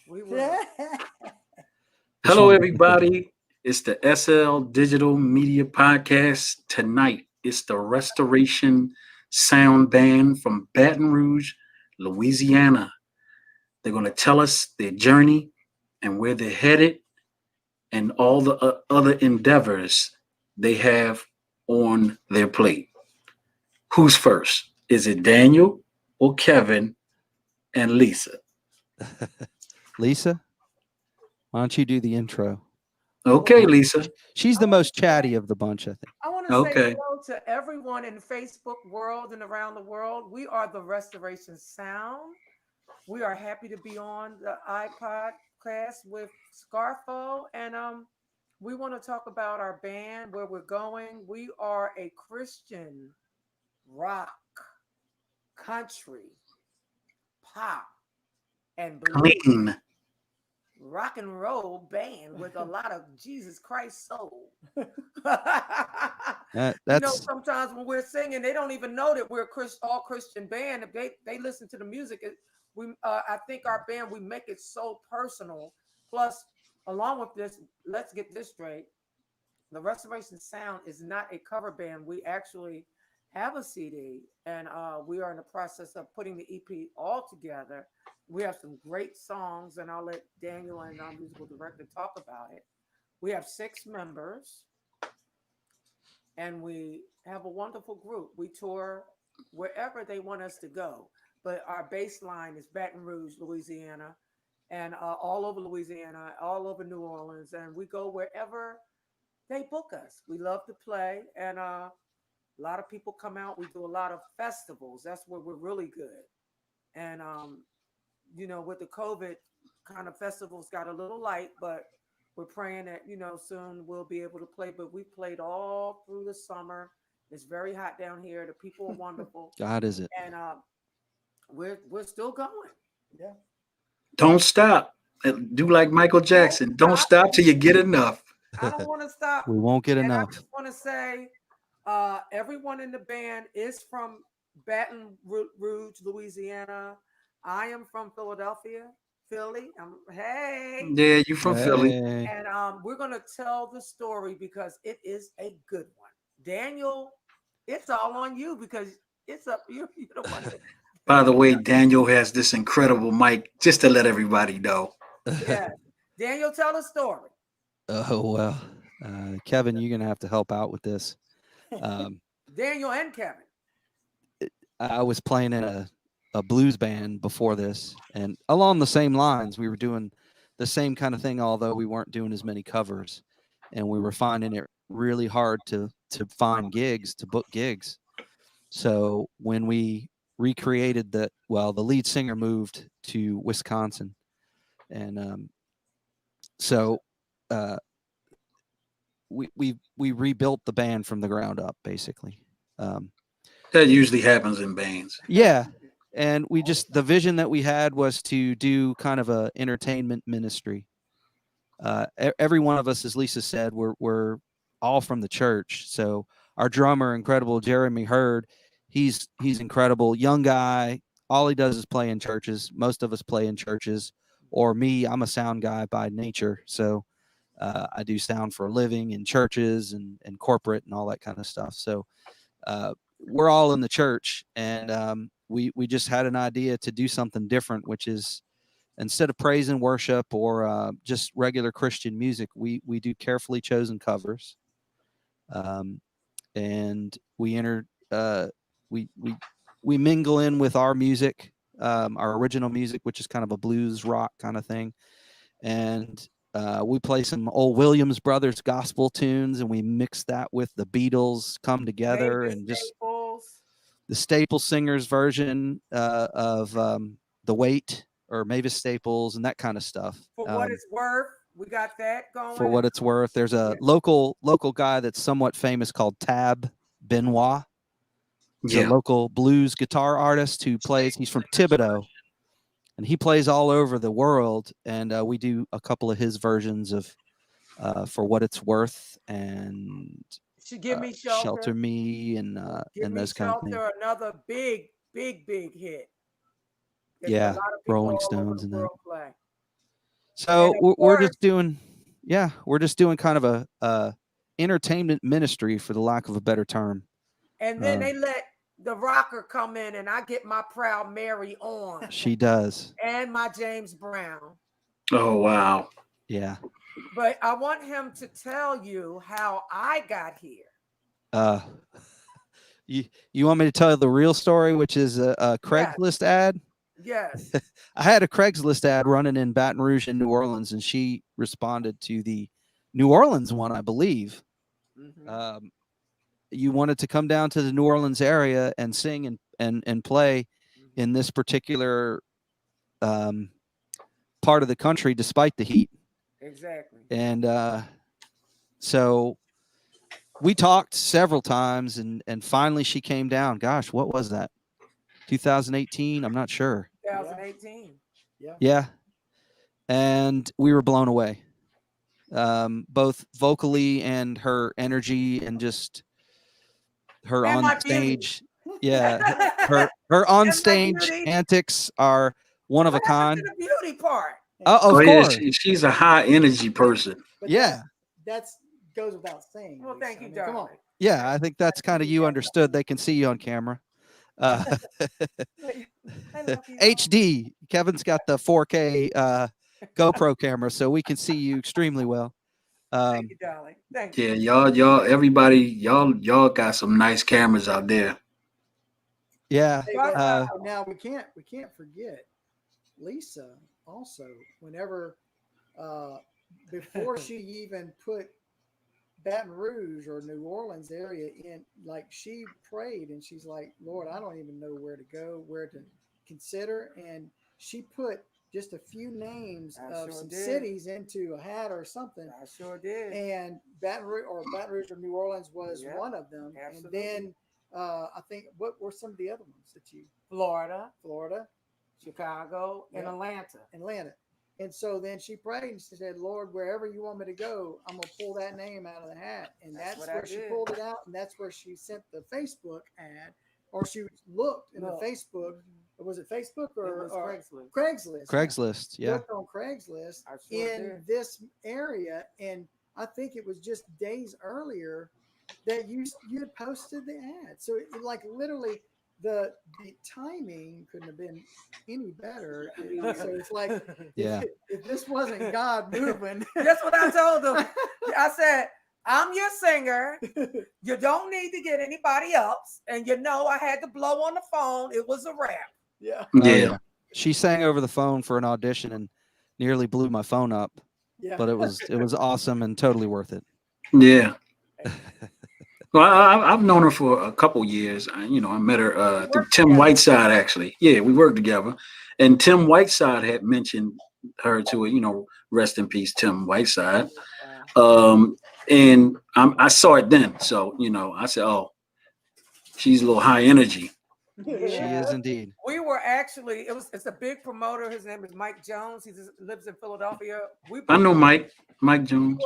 We will. This Hello, one will be good. everybody. It's the SL Digital Media Podcast. Tonight, it's the Restoration Sound Band from Baton Rouge, Louisiana. They're going to tell us their journey and where they're headed and all the other endeavors they have on their plate. Who's first? Is it Daniel or Kevin and Lisa? Lisa, why don't you do the intro? Okay, Well, Lisa. She's I the want most to say chatty of the bunch, I think. I want to say Okay. hello to everyone in the Facebook world and around the world. We are the Restoration Sound. We are happy to be on the iPod class with Scarfo, and we want to talk about our band, where we're going. We are a Christian rock, country, pop, and blues Clean. rock and roll band with a lot of Jesus Christ soul. That's Sometimes when we're singing, they don't even know that we're a all Christian band. If they listen to the music, I think our band, we make it so personal. Plus, along with this, let's get this straight: the Restoration Sound is not a cover band. We actually have a CD, and we are in the process of putting the EP all together. We have some great songs, and I'll let Daniel and our musical director talk about it. We have 6 members, and we have a wonderful group. We tour wherever they want us to go, but our baseline is Baton Rouge, Louisiana, and all over Louisiana, all over New Orleans, and we go wherever they book us. We love to play, and a lot of people come out. We do a lot of festivals. That's where we're really good. And with the COVID, kind of festivals got a little light, but we're praying that soon we'll be able to play. But we played all through the summer. It's very hot down here. The people are wonderful, God, is it? and we're still going. Yeah. Don't stop. Do like Michael Won't Jackson. Don't stop. stop till you get enough. I don't want to stop. We won't get And I enough. just want to say, everyone in the band is from Baton Rouge, Louisiana. I am from Philadelphia, Philly. Hey, Yeah, you from Philly. Hey. and we're gonna tell the story because it is a good one. Daniel, it's all on you because it's up. You're the one. By the way, Daniel has this incredible mic, just to let everybody know. Yeah, Daniel, tell the story. Oh well, Kevin, you're gonna have to help out with this. Um, Daniel and Kevin. I was playing in a blues band before this, and along the same lines, we were doing the same kind of thing, although we weren't doing as many covers, and we were finding it really hard to find gigs, to book gigs. So when we recreated the lead singer moved to Wisconsin, and so uh, we rebuilt the band from the ground up, basically. Um, That usually happens in bands. yeah, and the vision that we had was to do kind of a entertainment ministry. Every one of us, as Lisa said, we're all from the church. So our drummer, incredible Jeremy Hurd, he's incredible, young guy. All he does is play in churches. Most of us play in churches. Or me, I'm a sound guy by nature, so I do sound for a living in churches and corporate and all that kind of stuff. So we're all in the church, and we just had an idea to do something different, which is instead of praise and worship or just regular Christian music, we do carefully chosen covers, um, and we enter we we we mingle in with our music, our original music, which is kind of a blues rock kind of thing, and we play some old Williams Brothers gospel tunes, and we mix that with the Beatles come together, Mavis and just Staples. the Staple Singers version of the Weight or Mavis Staples and that kind of stuff. For what it's worth, we got that For going. what it's worth, there's Yeah. a local guy that's somewhat famous called Tab Benoit. He's a Yeah. local blues guitar artist who plays. He's from Thibodeau, and he plays all over the world. And we do a couple of his versions of "For What It's Worth" and Should give me "Shelter shelter. Me" Give and me those kind of things. shelter. Another big hit that a Yeah, lot of people Rolling all over Stones the and that. world play. So And of we're course, just doing, we're just doing kind of a entertainment ministry, for the lack of a better term. and then they let the rocker come in, and I get my Proud Mary on, She does. and my James Brown. Oh wow. Yeah. But I want him to tell you how I got here. Uh, you want me to tell you the real story, which is a Yes, Craigslist ad? yes. I had a Craigslist ad running in Baton Rouge in New Orleans, and she responded to the New Orleans one, I believe. Mhm. You wanted to come down to the New Orleans area and sing and play in this particular um, part of the country, despite the heat. Exactly. And so we talked several times, and finally she came down. Gosh, what was that? 2018? I'm not sure. 2018. Yeah. Yeah. And we were blown away, both vocally and her energy and just her And on my beauty. stage. Yeah. Her on And my stage beauty. antics are one of a What happened to kind. the beauty part? Of Oh yeah, course. she's a high energy person. But Yeah. that's goes without saying. Well, Lisa. thank you, I mean, come on. darling. Yeah. I think that's kind of you understood. They can see you on camera. Uh, I love you. HD. Kevin's got the 4K GoPro camera, so we can see you extremely well. Thank you, darling. Thank you. Yeah, y'all, everybody, y'all got some nice cameras out there. Yeah. Hey, But, but now we can't forget Lisa also. Whenever before she even put Baton Rouge or New Orleans area in, like she prayed and she's like, Lord, I don't even know where to go, where to consider, and she put just a few names I of sure some did. cities into a hat or something. I sure did. And Baton Rouge or New Orleans was Yeah, one of them. absolutely. And then I think what were some of the other ones that you Florida, Chicago, and Yeah. Atlanta. And so then she prayed and she said, Lord, wherever you want me to go, I'm gonna pull that name out of the hat. And That's that's what I where she did. pulled it out, and that's where she sent the Facebook ad, or she looked in Look. the Facebook. Was it Facebook It or, was or Craigslist. Craigslist? Craigslist. Yeah. Looked on Craigslist I sure in did. this area, and I think it was just days earlier that you had posted the ad. So it, like literally the timing couldn't have been any better. So it's like Yeah. if this wasn't God moving, That's what I told them. I said, I'm your singer. You don't need to get anybody else. And I had to blow on the phone. It was a wrap. yeah, Oh, Yeah. She sang over the phone for an audition and nearly blew my phone up, yeah. but it was awesome and totally worth it. Yeah. Well, I've known her for a couple years. I met her through worked Tim together. Whiteside, actually. Yeah, we worked together. And Tim Whiteside had mentioned her to it, rest in peace, Tim Whiteside. And I saw it then. So, I said, oh, she's a little high energy. She is indeed. We were actually, it's a big promoter. His name is Mike Jones. He lives in Philadelphia. I know Mike Jones.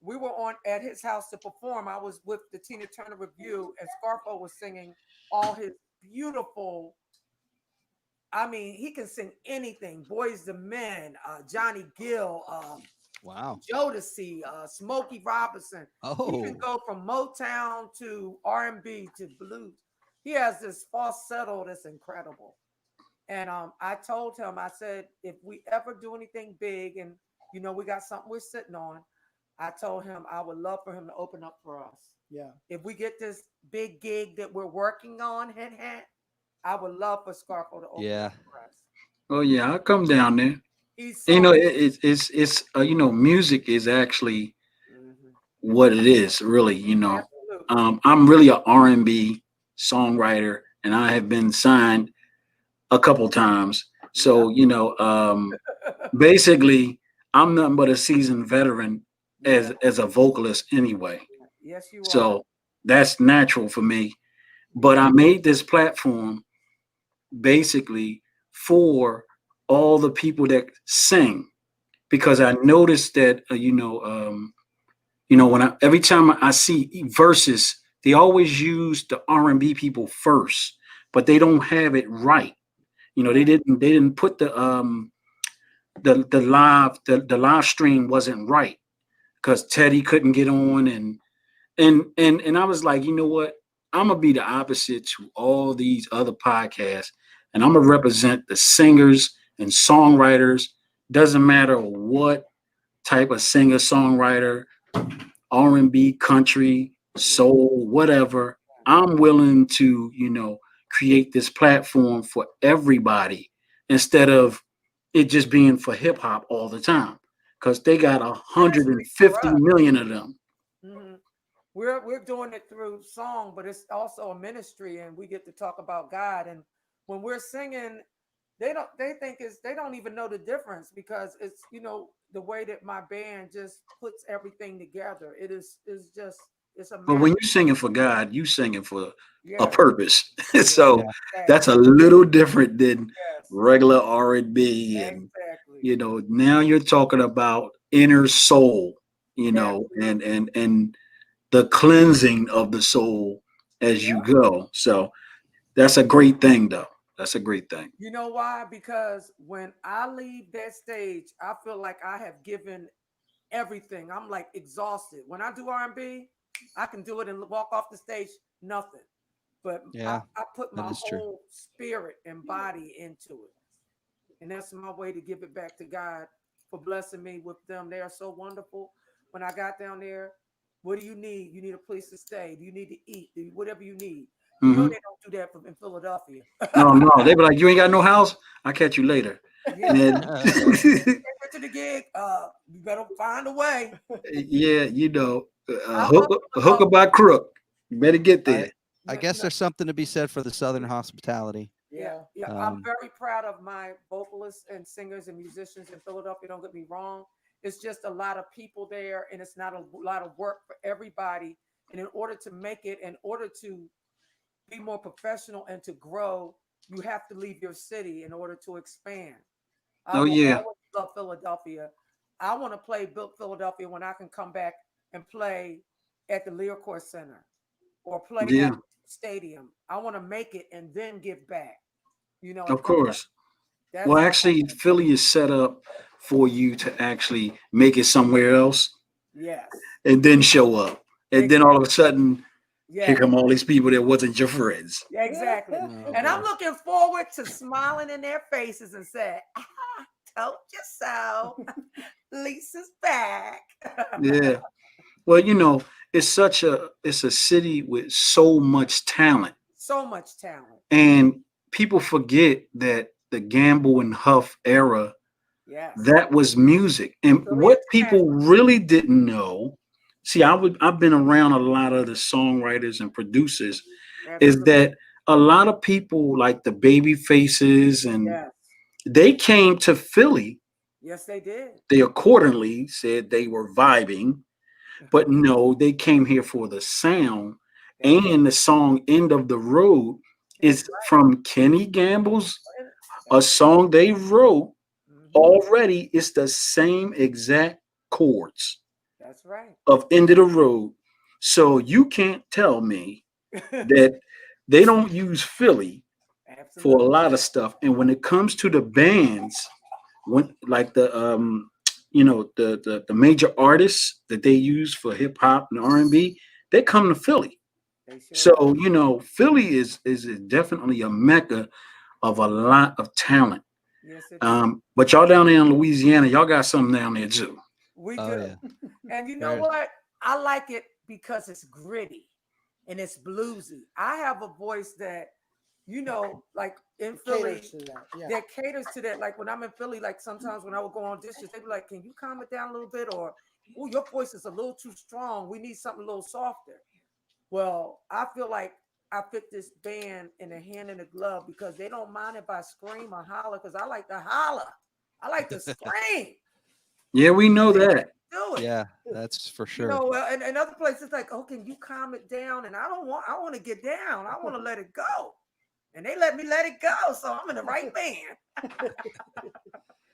We were on at his house to perform. I was with the Tina Turner Review, and Scarfo was singing all his beautiful. I mean, he can sing anything. Boys to Men, Johnny Gill, Wow. Jodeci, Smokey Robinson. He can Oh. go from Motown to R&B to blues. He has this falsetto that's incredible. And I told him, I said, if we ever do anything big, and we got something we're sitting on, I told him I would love for him to open up for us. Yeah. If we get this big gig that we're working on, I would love for Scarfo to open up for us. Oh yeah, I'll come down there. He's so It's music is actually what it is, really. absolutely. I'm really an R&B songwriter, and I have been signed a couple times. So basically, I'm nothing but a seasoned veteran as a vocalist anyway. Yes, you are. So that's natural for me. But I made this platform basically for all the people that sing, because I noticed that when every time I see verses, they always use the R&B people first, but they don't have it right. They didn't put the live stream wasn't right because Teddy couldn't get on, and I was like, you know what? I'm gonna be the opposite to all these other podcasts, and I'm gonna represent the singers and songwriters. Doesn't matter what type of singer songwriter, R&B, country, soul, whatever. I'm willing to, create this platform for everybody instead of it just being for hip hop all the time. Because they got 150 million of them. Mm-hmm. We're doing it through song, but it's also a ministry, and we get to talk about God. And when we're singing, they don't even know the difference because it's the way that my band just puts everything together. It's a But when you're singing for God, you singing for yeah. a purpose. So Exactly. that's a little different than Yes. regular R&B, and Exactly. now you're talking about inner soul, and the cleansing of the soul as you go. So that's a great thing, though. That's a great thing. You know why? Because when I leave that stage, I feel like I have given everything. I'm like exhausted. When I do R&B, I can do it and walk off the stage, nothing. But Yeah, I put my that is true. whole spirit and body into it. And that's my way to give it back to God for blessing me with them. They are so wonderful. When I got down there, what do you need? You need a place to stay. Do you need to eat? Whatever you need. You know Mhm. they don't do that in Philadelphia. No, they be like, you ain't got no house. I'll catch you later. Yeah. And Get to the gig. You better find a way. yeah, I love hook by crook. You better get there. I guess there's something to be said for the Southern hospitality. Yeah. I'm very proud of my vocalists and singers and musicians in Philadelphia. Don't get me wrong. It's just a lot of people there, and it's not a lot of work for everybody. And in order to make it, in order to be more professional and to grow, you have to leave your city in order to expand. I Oh will yeah, always love Philadelphia. I want to play Philadelphia when I can come back and play at the Learcore Center or play yeah, at the stadium. I want to make it and then give back. of course. That's Well, actually, Philly is set up for you to actually make it somewhere else yes. and then show up. And then all of a sudden, here Yeah. come all these people that wasn't your friends. Exactly. Oh, And I'm boy. looking forward to smiling in their faces and say, told you so. Lisa's back. Yeah. Well, it's a city with so much talent. So much talent. And people forget that the Gamble and Huff era, Yes. that was music. And what people really didn't know, see, I've been around a lot of the songwriters and producers, is that a lot of people like the Baby Faces and they came to Philly. Yes, they did. They accordingly said they were vibing, but no, they came here for the sound. And the song End of the Road is from Kenny Gamble's, a song they wrote already. It's the same exact chords. That's right. Of End of the Road. So you can't tell me that they don't use Philly for a lot of stuff. And when it comes to the bands, when like the major artists that they use for hip hop and R&B, they come to Philly. So Philly is definitely a mecca of a lot of talent. Yes, but y'all down there in Louisiana, y'all got something down there too. We do. Yeah. And you know what? I like it because it's gritty and it's bluesy. I have a voice that, like in Philly, that caters to that. Like when I'm in Philly, like sometimes when I would go on dishes, they'd be like, can you calm it down a little bit? Or, oh, your voice is a little too strong. We need something a little softer. Well, I feel like I fit this band in a hand in a glove because they don't mind if I scream or holler because I like to holler. I like to scream. Yeah, we know that. Do it. Yeah, that's for sure. And other places like, oh, can you calm it down? And I want to get down. I want to let it go. And they let me let it go. So I'm in the right band.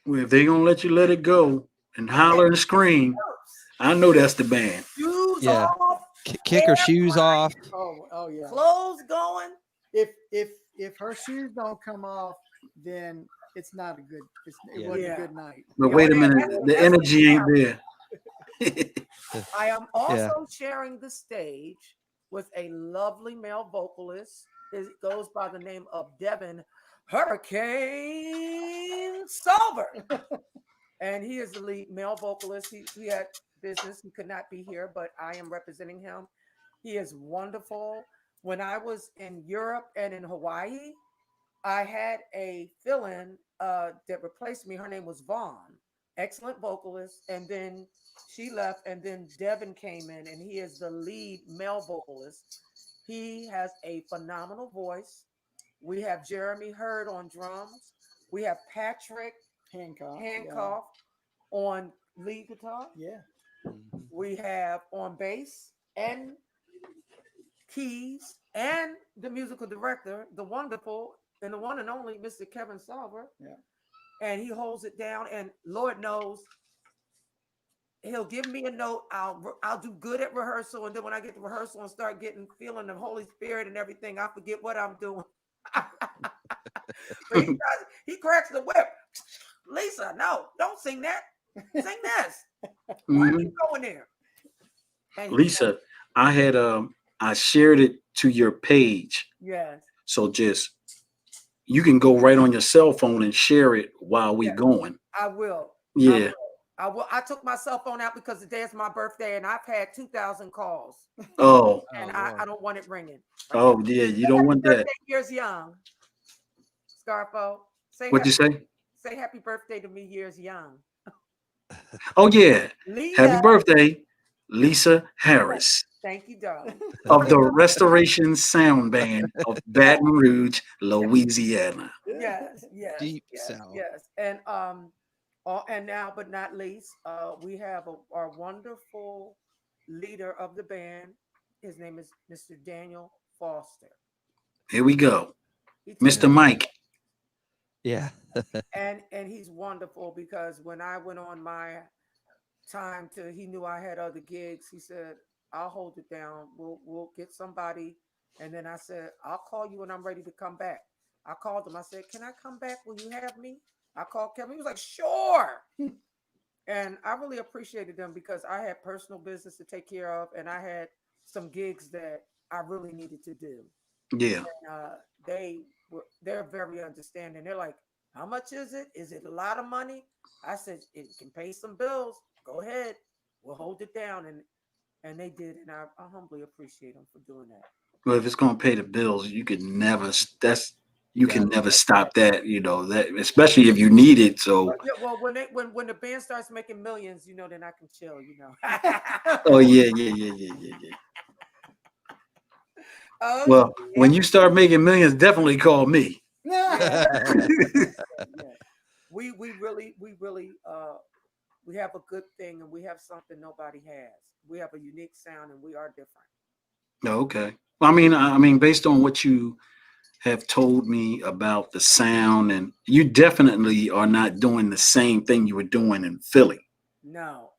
Well, if they gonna let you let it go and holler and scream, I know that's the band. Shoes off. Kick her shoes off. Oh yeah. Clothes going. If her shoes don't come off, then it's not a good. It Yeah. wasn't Yeah. a good night. But Yeah, wait a well, minute, that's- the that's energy ain't what there. I am also sharing the stage with a lovely male vocalist. It goes by the name of Devin Hurricane Solver. And he is the lead male vocalist. He had business. He could not be here, but I am representing him. He is wonderful. When I was in Europe and in Hawaii, I had a fill-in that replaced me. Her name was Vaughn, excellent vocalist. And then she left, and then Devin came in, and he is the lead male vocalist. He has a phenomenal voice. We have Jeremy Hurd on drums. We have Patrick Hancock on lead guitar. Yeah. Mhm. We have on bass and keys, and the musical director, the wonderful and the one and only Mr. Kevin Salver. Yeah. And he holds it down. And Lord knows, he'll give me a note. I'll do good at rehearsal, and then when I get to rehearsal and start feeling the Holy Spirit and everything, I forget what I'm doing. But he cracks the whip. Lisa, no, don't sing that. Sing this. Why are you going there? And Lisa, I had I shared it to your page. yes. So just you can go right on your cell phone and share it while we going. I will. Yeah. I will. I took my cell phone out because the day is my birthday, and I've had 2,000 calls, Oh. and Oh, I Lord. don't want it ringing. Oh yeah, you don't want that. Birthday years young, Scarfo. What'd you say? Say happy birthday to me years young. Oh yeah. Leah. Happy birthday, Lisa Harris Thank you, darling. of the Restoration Sound Band of Baton Rouge, Louisiana. Yes, yes, Deep yes, South. yes. And now, but not least, we have our wonderful leader of the band. His name is Mr. Daniel Foster. Here we go. He took- Mr. Mike. Yeah. and he's wonderful because when I went on my time he knew I had other gigs. He said, "I'll hold it down. We'll get somebody." And then I said, "I'll call you when I'm ready to come back." I called him. I said, "Can I come back? Will you have me?" I called Kevin. He was like, "Sure." And I really appreciated them because I had personal business to take care of, and I had some gigs that I really needed to do. Yeah. They're very understanding. They're like, "How much is it? Is it a lot of money?" I said, "It can pay some bills. Go ahead. We'll hold it down." And they did, and I humbly appreciate them for doing that. Well, if it's gonna pay the bills, you can never you can never stop that, that especially if you need it. So Yeah, well, when the band starts making millions, then I can chill. oh yeah. Oh, Well, yeah. when you start making millions, definitely call me. Yeah. we really we have a good thing, and we have something nobody has. We have a unique sound, and we are different. Okay. I mean, based on what you have told me about the sound, and you definitely are not doing the same thing you were doing in Philly. No.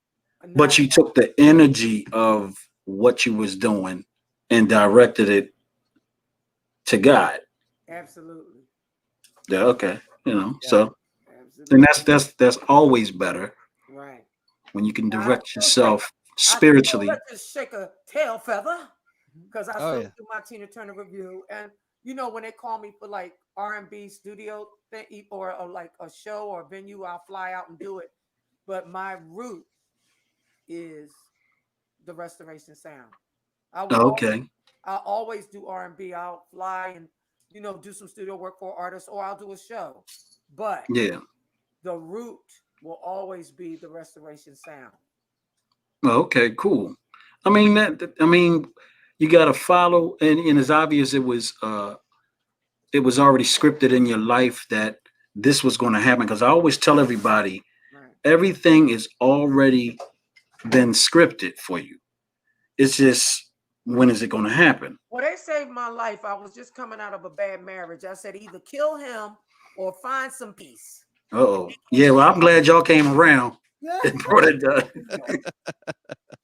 But you took the energy of what you was doing and directed it to God. Absolutely. Yeah, okay. So Absolutely. and that's always better Right. when you can Now, direct I still yourself I still spiritually. let this shake a tail feather because I Oh, still yeah. do my Tina Turner review. And when they call me for like R&B studio thing or like a show or venue, I'll fly out and do it. But my root is the restoration sound. Okay. I'll always do R&B. I'll fly and do some studio work for artists, or I'll do a show. But Yeah. the root will always be the restoration sound. Okay, cool. I mean you gotta follow, and it's obvious it was already scripted in your life that this was gonna happen. Because I always tell everybody Right. everything is already been scripted for you. It's just when is it gonna happen? Well, they saved my life. I was just coming out of a bad marriage. I said either kill him or find some peace. Uh-oh. Yeah, well, I'm glad y'all came around and brought it done.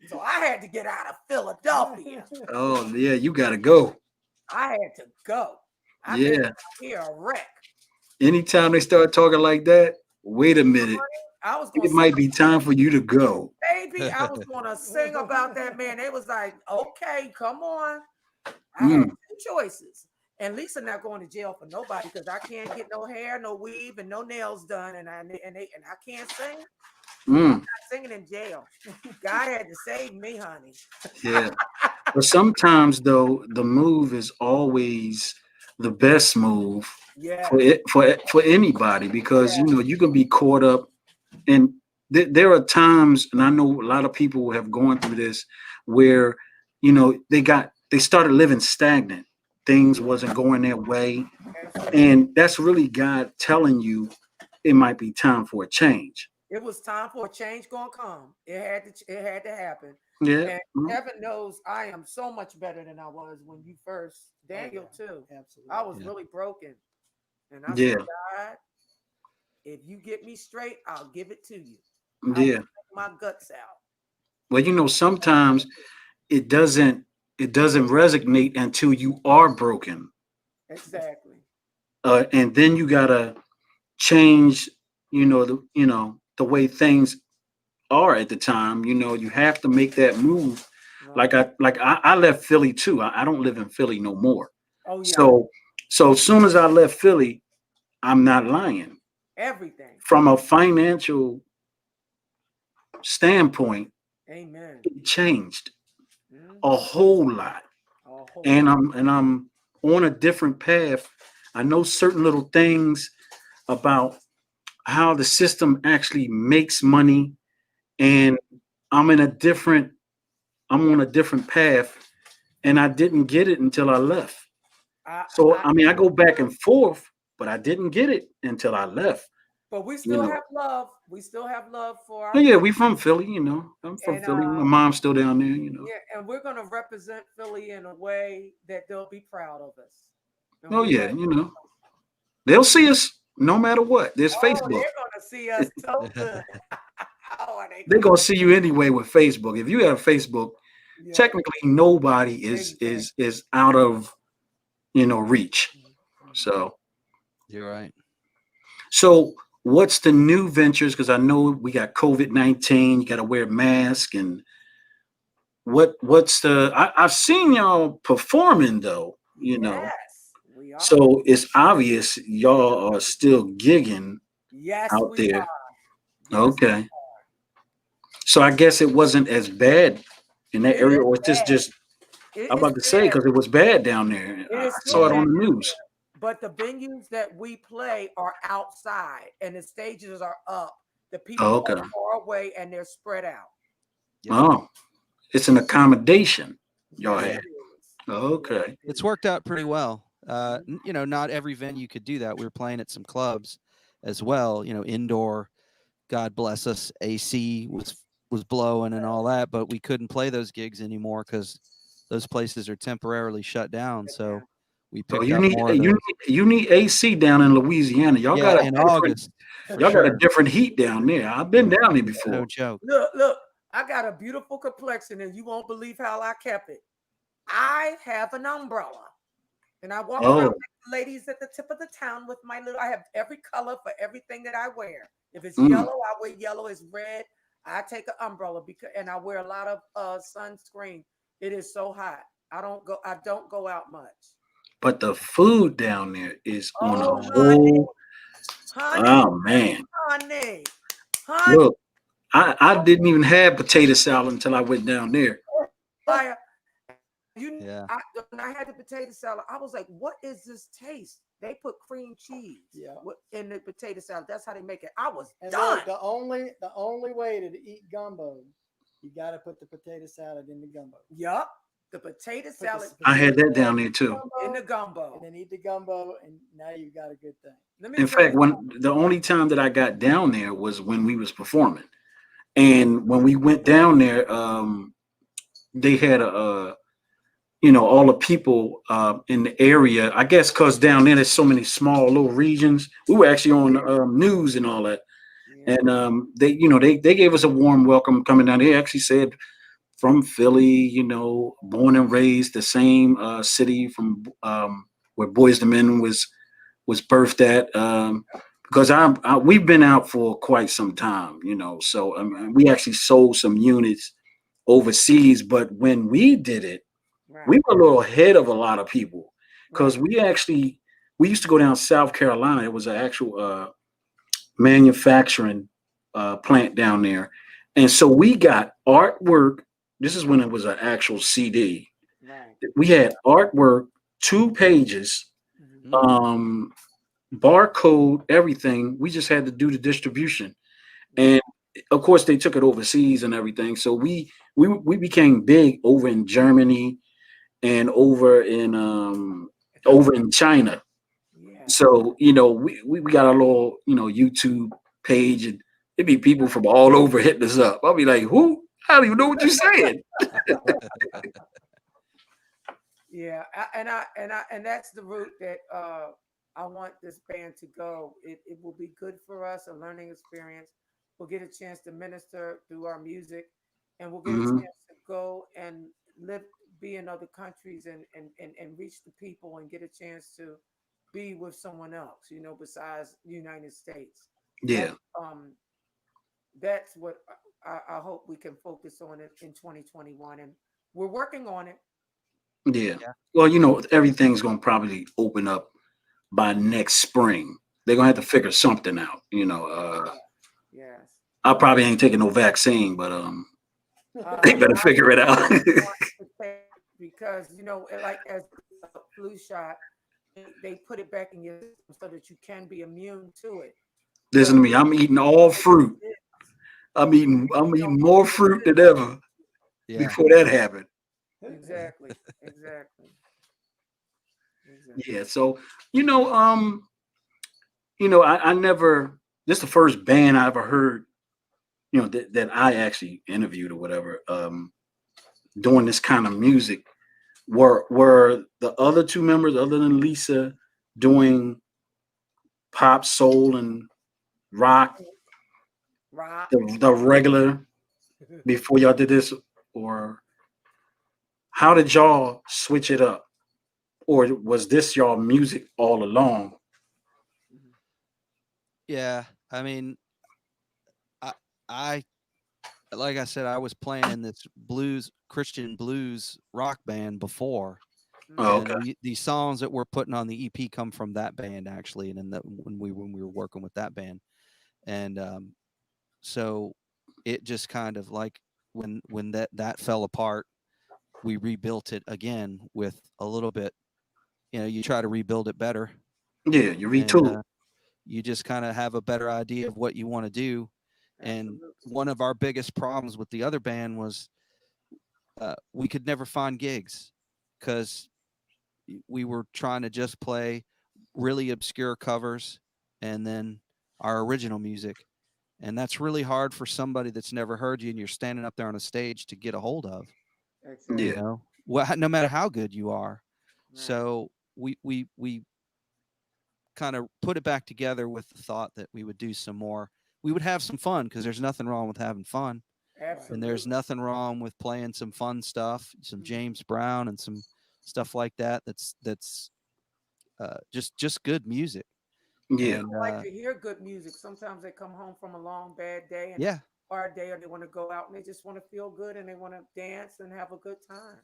So I had to get out of Philadelphia. Oh yeah, you gotta go. I had to go. I Yeah. came out here a wreck. anytime they start talking like that, wait a minute. I was gonna It might be time for you to go. baby, I was gonna sing about that man. They was like, okay, come on. I Mm. had two choices. And Lisa not going to jail for nobody because I can't get no hair, no weave, and no nails done, and I can't sing. I'm Mm. not singing in jail. God had to save me, honey. Yeah. But sometimes though, the move is always the best move Yeah. for anybody, because Yeah. you can be caught up, and there are times, and I know a lot of people have gone through this, where they started living stagnant. Things wasn't going their way, and that's really God telling you it might be time for a change. It was time for a change gonna come. It had to happen. Yeah. And heaven knows I am so much better than I was when you first, Daniel too. Absolutely. I was Yeah. really broken. And I Yeah. said, God, if you get me straight, I'll give it to you. Yeah. Take my guts out. Well, sometimes it doesn't resonate until you are broken, Exactly. and then you gotta change, the way things are at the time. You have to make that move. Right. I left Philly too. I don't live in Philly no more. Oh yeah. So as soon as I left Philly, I'm not lying. Everything. From a financial standpoint, Amen. it changed Mhm. a whole lot. A whole And lot. I'm on a different path. I know certain little things about how the system actually makes money, and I'm on a different path, and I didn't get it until I left. So I go back and forth, but I didn't get it until I left. But we still have love. We still have love for our Oh, yeah, we from Philly, I'm from And, Philly. My mom's still down there, yeah, and we're gonna represent Philly in a way that they'll be proud of us. And Oh we yeah, let- they'll see us no matter what. There's Oh, Facebook. they're gonna see us so good. Oh, are they They're gonna see you anyway with Facebook. If you have Facebook, Yeah. technically nobody is out of reach. So You're right. so what's the new ventures? Because I know we got COVID-19. You got to wear a mask, and what's the? I've seen y'all performing though. Yes, we are. So it's obvious y'all are still gigging Yes, out we there. are. Yes, Okay. So I guess it wasn't as bad in that It area, is or it's bad. just It I'm is about to say, bad. because it was bad down there. It I is saw still it on bad the down news. But the venues that we play are outside, and the stages are up. The people Oh, okay. are far away, and they're spread out. Yep. Oh, it's an accommodation y'all Yes, had. it is. Okay. It's worked out pretty well. Not every venue could do that. We were playing at some clubs as well, indoor. God bless us, AC was blowing and all that, but we couldn't play those gigs anymore because those places are temporarily shut down. So we Oh, picked you up need more of those. you need AC down in Louisiana. Y'all Yeah, got in August. For y'all got a sure. different heat down there. I've been down there No before. joke. Look, I got a beautiful complexion, and you won't believe how I kept it. I have an umbrella, and I walk around Oh, like the ladies at the tip of the town with my little. I have every color for everything that I wear. If it's Mm. yellow, I wear yellow. It's red, I take an umbrella and I wear a lot of sunscreen. It is so hot. I don't go out much. but the food down there is on a Oh, whole. honey, Oh man, honey. look, I didn't even have potato salad until I went down there. Fire. Yeah. When I had the potato salad, I was like, "What is this taste?" They put cream cheese in the potato salad. That's how they make it. I was done. Look, the only way to eat gumbo, you got to put the potato salad in the gumbo. Yup. The potato salad. I had that down there too. In the gumbo. And then eat the gumbo, and now you've got a good thing. In fact, the only time that I got down there was when we was performing, and when we went down there, they had all the people in the area. I guess because down there there's so many small little regions. We were actually on news and all that, and they gave us a warm welcome coming down. They actually said from Philly, born and raised the same city from where Boys the Men was was birthed at. Because we've been out for quite some time, so we actually sold some units overseas. But when we did it, we were a little ahead of a lot of people, because we used to go down South Carolina. It was an actual manufacturing plant down there, and so we got artwork. This is when it was an actual CD. We had artwork, 2 pages, barcode, everything. We just had to do the distribution, and of course they took it overseas and everything. So we became big over in Germany and over in China. So we got a little YouTube page, and it'd be people from all over hitting us up. I'll be like, who? I don't even know what you're saying. Yeah, and that's the route that I want this band to go. It will be good for us, a learning experience. We'll get a chance to minister through our music, and we'll get a chance to go and be in other countries and reach the people and get a chance to be with someone else, besides the United States. Yeah. That's what I hope we can focus on it in 2021, and we're working on it. Yeah. Well, everything's going to probably open up by next spring. They're going to have to figure something out, Yes. I probably ain't taking no vaccine, but they better figure it out. Because, like as a flu shot, they put it back in your system so that you can be immune to it. Listen to me. I'm eating all fruit. I'm eating more fruit than ever before that happened. Exactly. Yeah. So, I never, this is the first band I ever heard, that I actually interviewed or whatever, doing this kind of music. Were the other 2 members, other than Lisa, doing pop, soul, and rock, the regular, before y'all did this? Or how did y'all switch it up? Or was this y'all music all along? Yeah, I mean, I like I said, I was playing in this Christian blues rock band before. Oh, and okay. these songs that we're putting on the EP come from that band, actually, and when we were working with that band, and so it just kind of like when that fell apart, we rebuilt it again with a little bit. You try to rebuild it better. Yeah, you retool. You just kind of have a better idea of what you want to do. And one of our biggest problems with the other band was we could never find gigs because we were trying to just play really obscure covers and then our original music. And that's really hard for somebody that's never heard you and you're standing up there on a stage to get a hold of. Yeah. Well, no matter how good you are. Right. So we kind of put it back together with the thought that we would do some more. We would have some fun because there's nothing wrong with having fun. Absolutely. And there's nothing wrong with playing some fun stuff, some James Brown and some stuff like that. That's just good music. Yeah. People like to hear good music. Sometimes they come home from a long, bad day and hard day, or they want to go out and they just want to feel good and they want to dance and have a good time.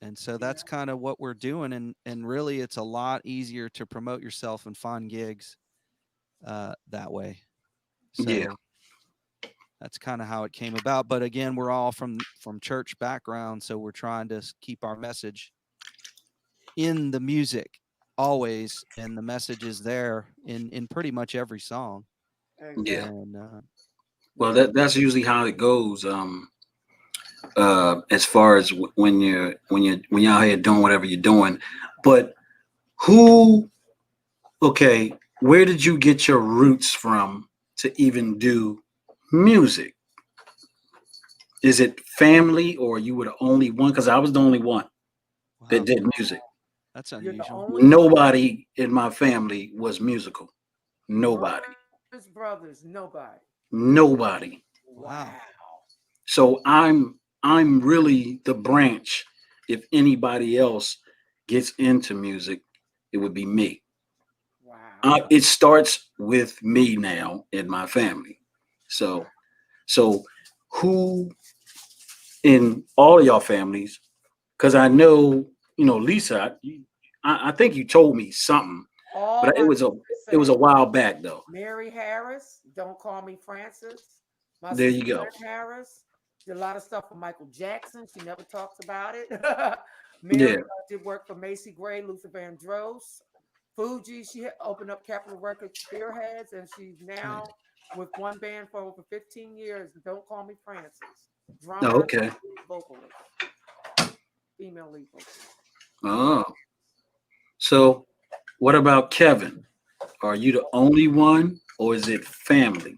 And so that's kind of what we're doing. And really, it's a lot easier to promote yourself and find gigs that way. So that's kind of how it came about. But again, we're all from church background, so we're trying to keep our message in the music always, and the message is there in pretty much every song. Yeah. And, well, that's usually how it goes. As far as when you're out here doing whatever you're doing, but where did you get your roots from to even do music? Is it family, or you were the only one? Because I was the only one that did music. That's unusual. Nobody in my family was musical. Nobody. Brothers, nobody. Wow. So I'm really the branch. If anybody else gets into music, it would be me. Wow. It starts with me now in my family. So who in all of y'all families? Because I know, Lisa. I think you told me something, All but my it was a while back though. Mary Harris, Don't Call Me Francis. My There sister you go. Lynn Harris did a lot of stuff for Michael Jackson. She never talks about it. Yeah. Mary did work for Macy Gray, Luther Vandross. Fuji, she had opened up Capitol Records Spearheads, and she's now with one band for over 15 years. Don't Call Me Francis. Oh, Drummer, okay. vocalist, female lead vocalist. Oh, so what about Kevin? Are you the only one, or is it family?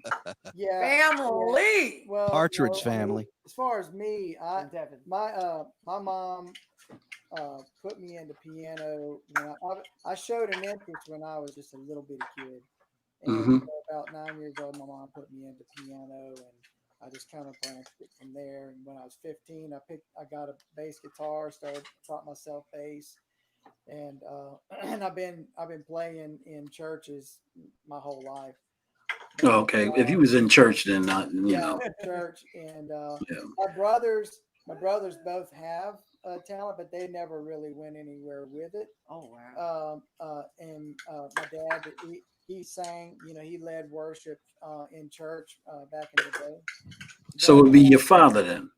Yeah. Family. Well, Partridge I mean, family. as far as me, And Devin. my mom put me into piano. I showed an interest when I was just a little bitty kid, and Hmm. about 9 years old, my mom put me into piano, and I just kind of branched it from there. And when I was 15, I got a bass guitar, taught myself bass, and and I've been playing in churches my whole life. But, Okay, if you was in church, then not, yeah, church, and Yeah. my brothers both have talent, but they never really went anywhere with it. Oh wow. And my dad, he sang, he led worship in church back in the day. So it would be your father then.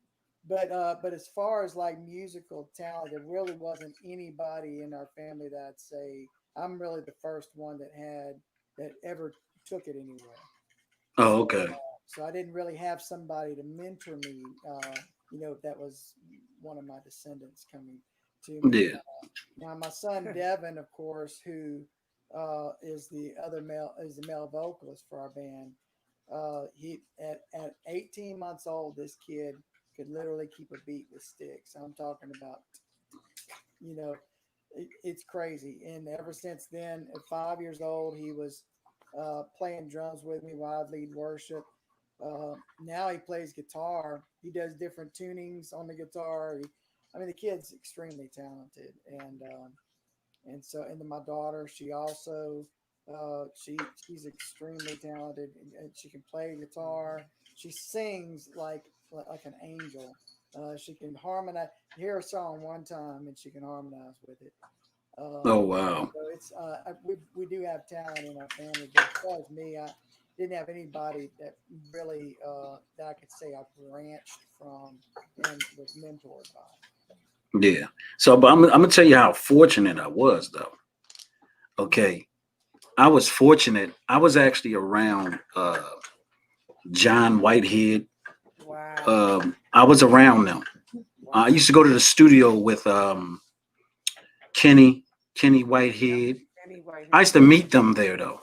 But as far as like musical talent, there really wasn't anybody in our family that I'd say I'm really the first one that ever took it anywhere. Oh, okay. So I didn't really have somebody to mentor me. That was one of my descendants coming to me. Yeah. Now my son Devin, of course, who is the male vocalist for our band. He at 18 months old, this kid could literally keep a beat with sticks. I'm talking about, it's crazy. And ever since then, at 5 years old, he was playing drums with me while I'd lead worship. Now he plays guitar. He does different tunings on the guitar. The kid's extremely talented, and then my daughter, she also she's extremely talented, and she can play guitar. She sings like an angel. She can harmonize. Hear a song one time, and she can harmonize with it. Oh, wow. So we do have talent in our family, but as far as me, I didn't have anybody that really that I could say I branched from and was mentored by. Yeah. So, but I'm gonna tell you how fortunate I was, though. Okay, I was fortunate. I was actually around John Whitehead. Wow. I was around them. I used to go to the studio with Kenny Whitehead. Anyway, I used to meet them there, though.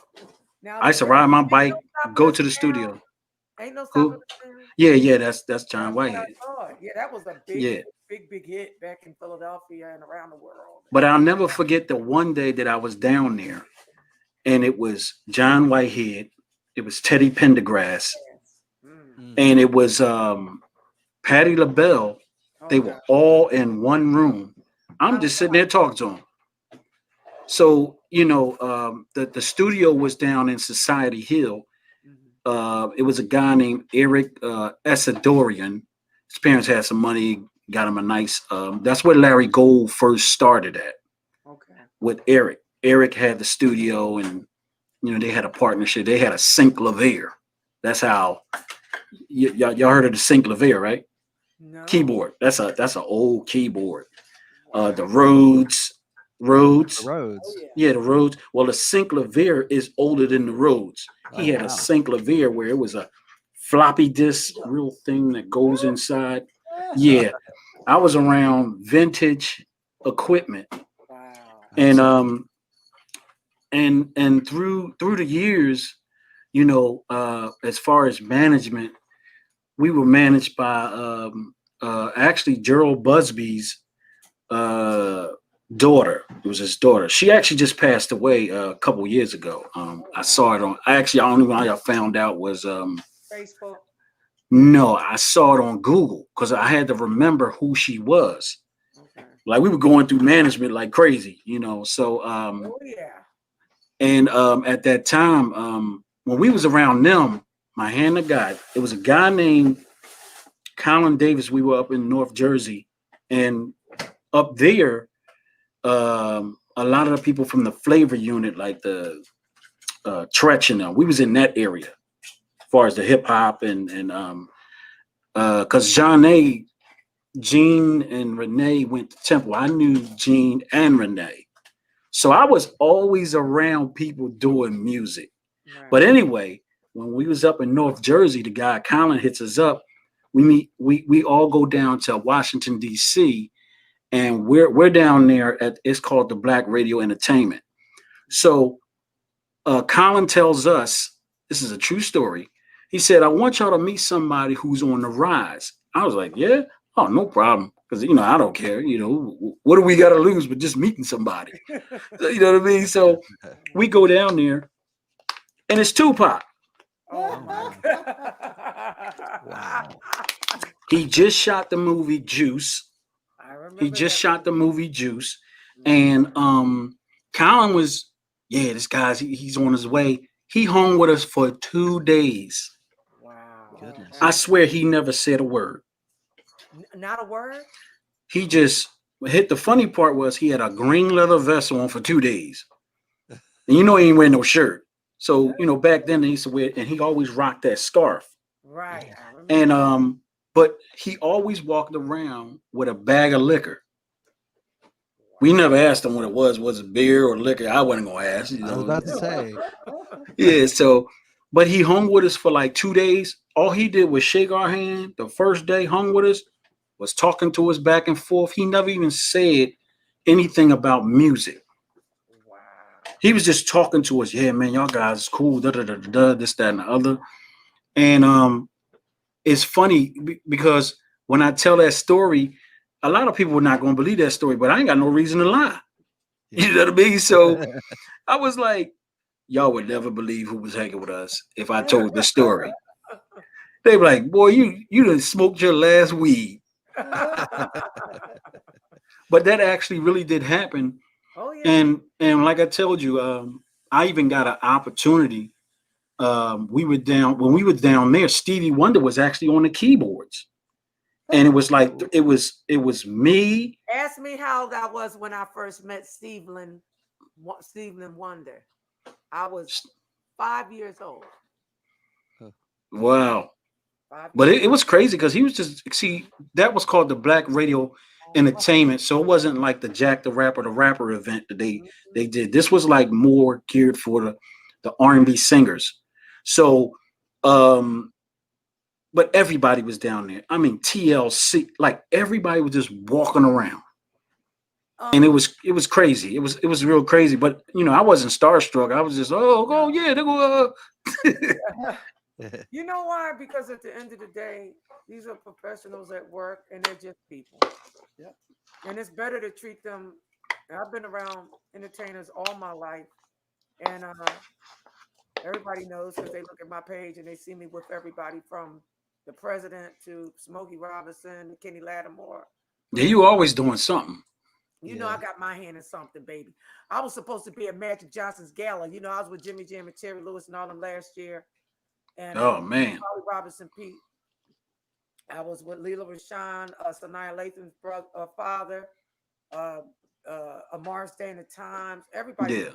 now I used to ride my ain't bike, no stopping go us to the now. studio. Ain't no Who? stopping us now. Yeah, that's John That's what I Whitehead. thought. Yeah, that was a Yeah. big hit back in Philadelphia and around the world. But I'll never forget the one day that I was down there, and it was John Whitehead, it was Teddy Pendergrass, and it was Patti LaBelle. They were all in one room. I'm just sitting there talking to them. So, the studio was down in Society Hill. It was a guy named Eric Essadorian. His parents had some money, got him a nice. That's where Larry Gold first started at. Okay. With Eric. Eric had the studio, and they had a partnership. They had a Sync Lavere. That's how y'all heard of the Sync Lavere, right? No. Keyboard. That's an old keyboard. The Rhodes. The Rhodes. Yeah, the Rhodes. Well, the Sync Lavere is older than the Rhodes. He had wow. a Sync Lavere where it was a floppy disk, real thing that goes inside. Yeah, I was around vintage equipment, Wow. and through the years, as far as management, we were managed by actually Gerald Busby's daughter. It was his daughter. She actually just passed away a couple years ago. I saw it on. I only one I found out was Facebook. no, I saw it on Google because I had to remember who she was. Okay. Like we were going through management like crazy, So Oh yeah. And at that time, when we was around them, my hand to God, it was a guy named Colin Davis. We were up in North Jersey, and up there, a lot of the people from the flavor unit, like the Tretch and them, we was in that area as far as the hip hop and because Gene and Renee went to Temple. I knew Gene and Renee. So I was always around people doing music. Right. But anyway, when we was up in North Jersey, the guy Colin hits us up. We all go down to Washington, D.C., and we're down there at, it's called the Black Radio Entertainment. So Colin tells us, this is a true story. He said, I want y'all to meet somebody who's on the rise. I was like, yeah, oh, no problem. Because, I don't care. What do we got to lose but just meeting somebody? You know what I mean? So we go down there, and it's Tupac. Oh my God. Wow. He just shot the movie Juice. I remember He just that. shot the movie Juice. And Colin was, yeah, this guy's, he's on his way. He hung with us for 2 days. Wow. Goodness. I swear he never said a word. Not a word? He just hit. The funny part was he had a green leather vest on for 2 days. And he ain't wearing no shirt. So, back then they used to wear, and he always rocked that scarf. Right. I remember. And but he always walked around with a bag of liquor. We never asked him what it was. Was it beer or liquor? I wasn't gonna ask. I was about to say. Yeah, so but he hung with us for like 2 days. All he did was shake our hand. The first day hung with us, was talking to us back and forth. He never even said anything about music. Wow. He was just talking to us. Yeah, man, y'all guys is cool. Da, da, da, da, da, this, that, and the other. And it's funny because when I tell that story, a lot of people are not going to believe that story, but I ain't got no reason to lie. You know what I mean? So I was like, y'all would never believe who was hanging with us if I told the story. They were like, boy, you done smoked your last weed. But that actually really did happen. Oh yeah. And like I told you, I even got an opportunity. When we were down there, Stevie Wonder was actually on the keyboards. And it was like it was me. Ask me how that was when I first met Stevland Wonder. I was 5 years old. Wow. 5 But years. it was crazy because he was just, see, that was called the Black Radio Entertainment. So it wasn't like the Jack the Rapper event that they did. This was like more geared for the R&B singers. So but everybody was down there. I mean, TLC, like everybody was just walking around. And it was crazy. It was real crazy. But I wasn't starstruck. I was just, oh yeah, they go. You know why? Because at the end of the day, these are professionals at work and they're just people. Yeah. And it's better to treat them. I've been around entertainers all my life. And everybody knows because they look at my page and they see me with everybody from the president to Smokey Robinson to Kenny Lattimore. Yeah, you always doing something. You know, I got my hand in something, baby. I was supposed to be at Magic Johnson's gala. I was with Jimmy Jam and Terry Lewis and all them last year. And Oh man. Holly Robinson Pete. I was with Leela Rashawn, Sanaya Lathan's father, Amar Stand at Times, everybody. Yeah.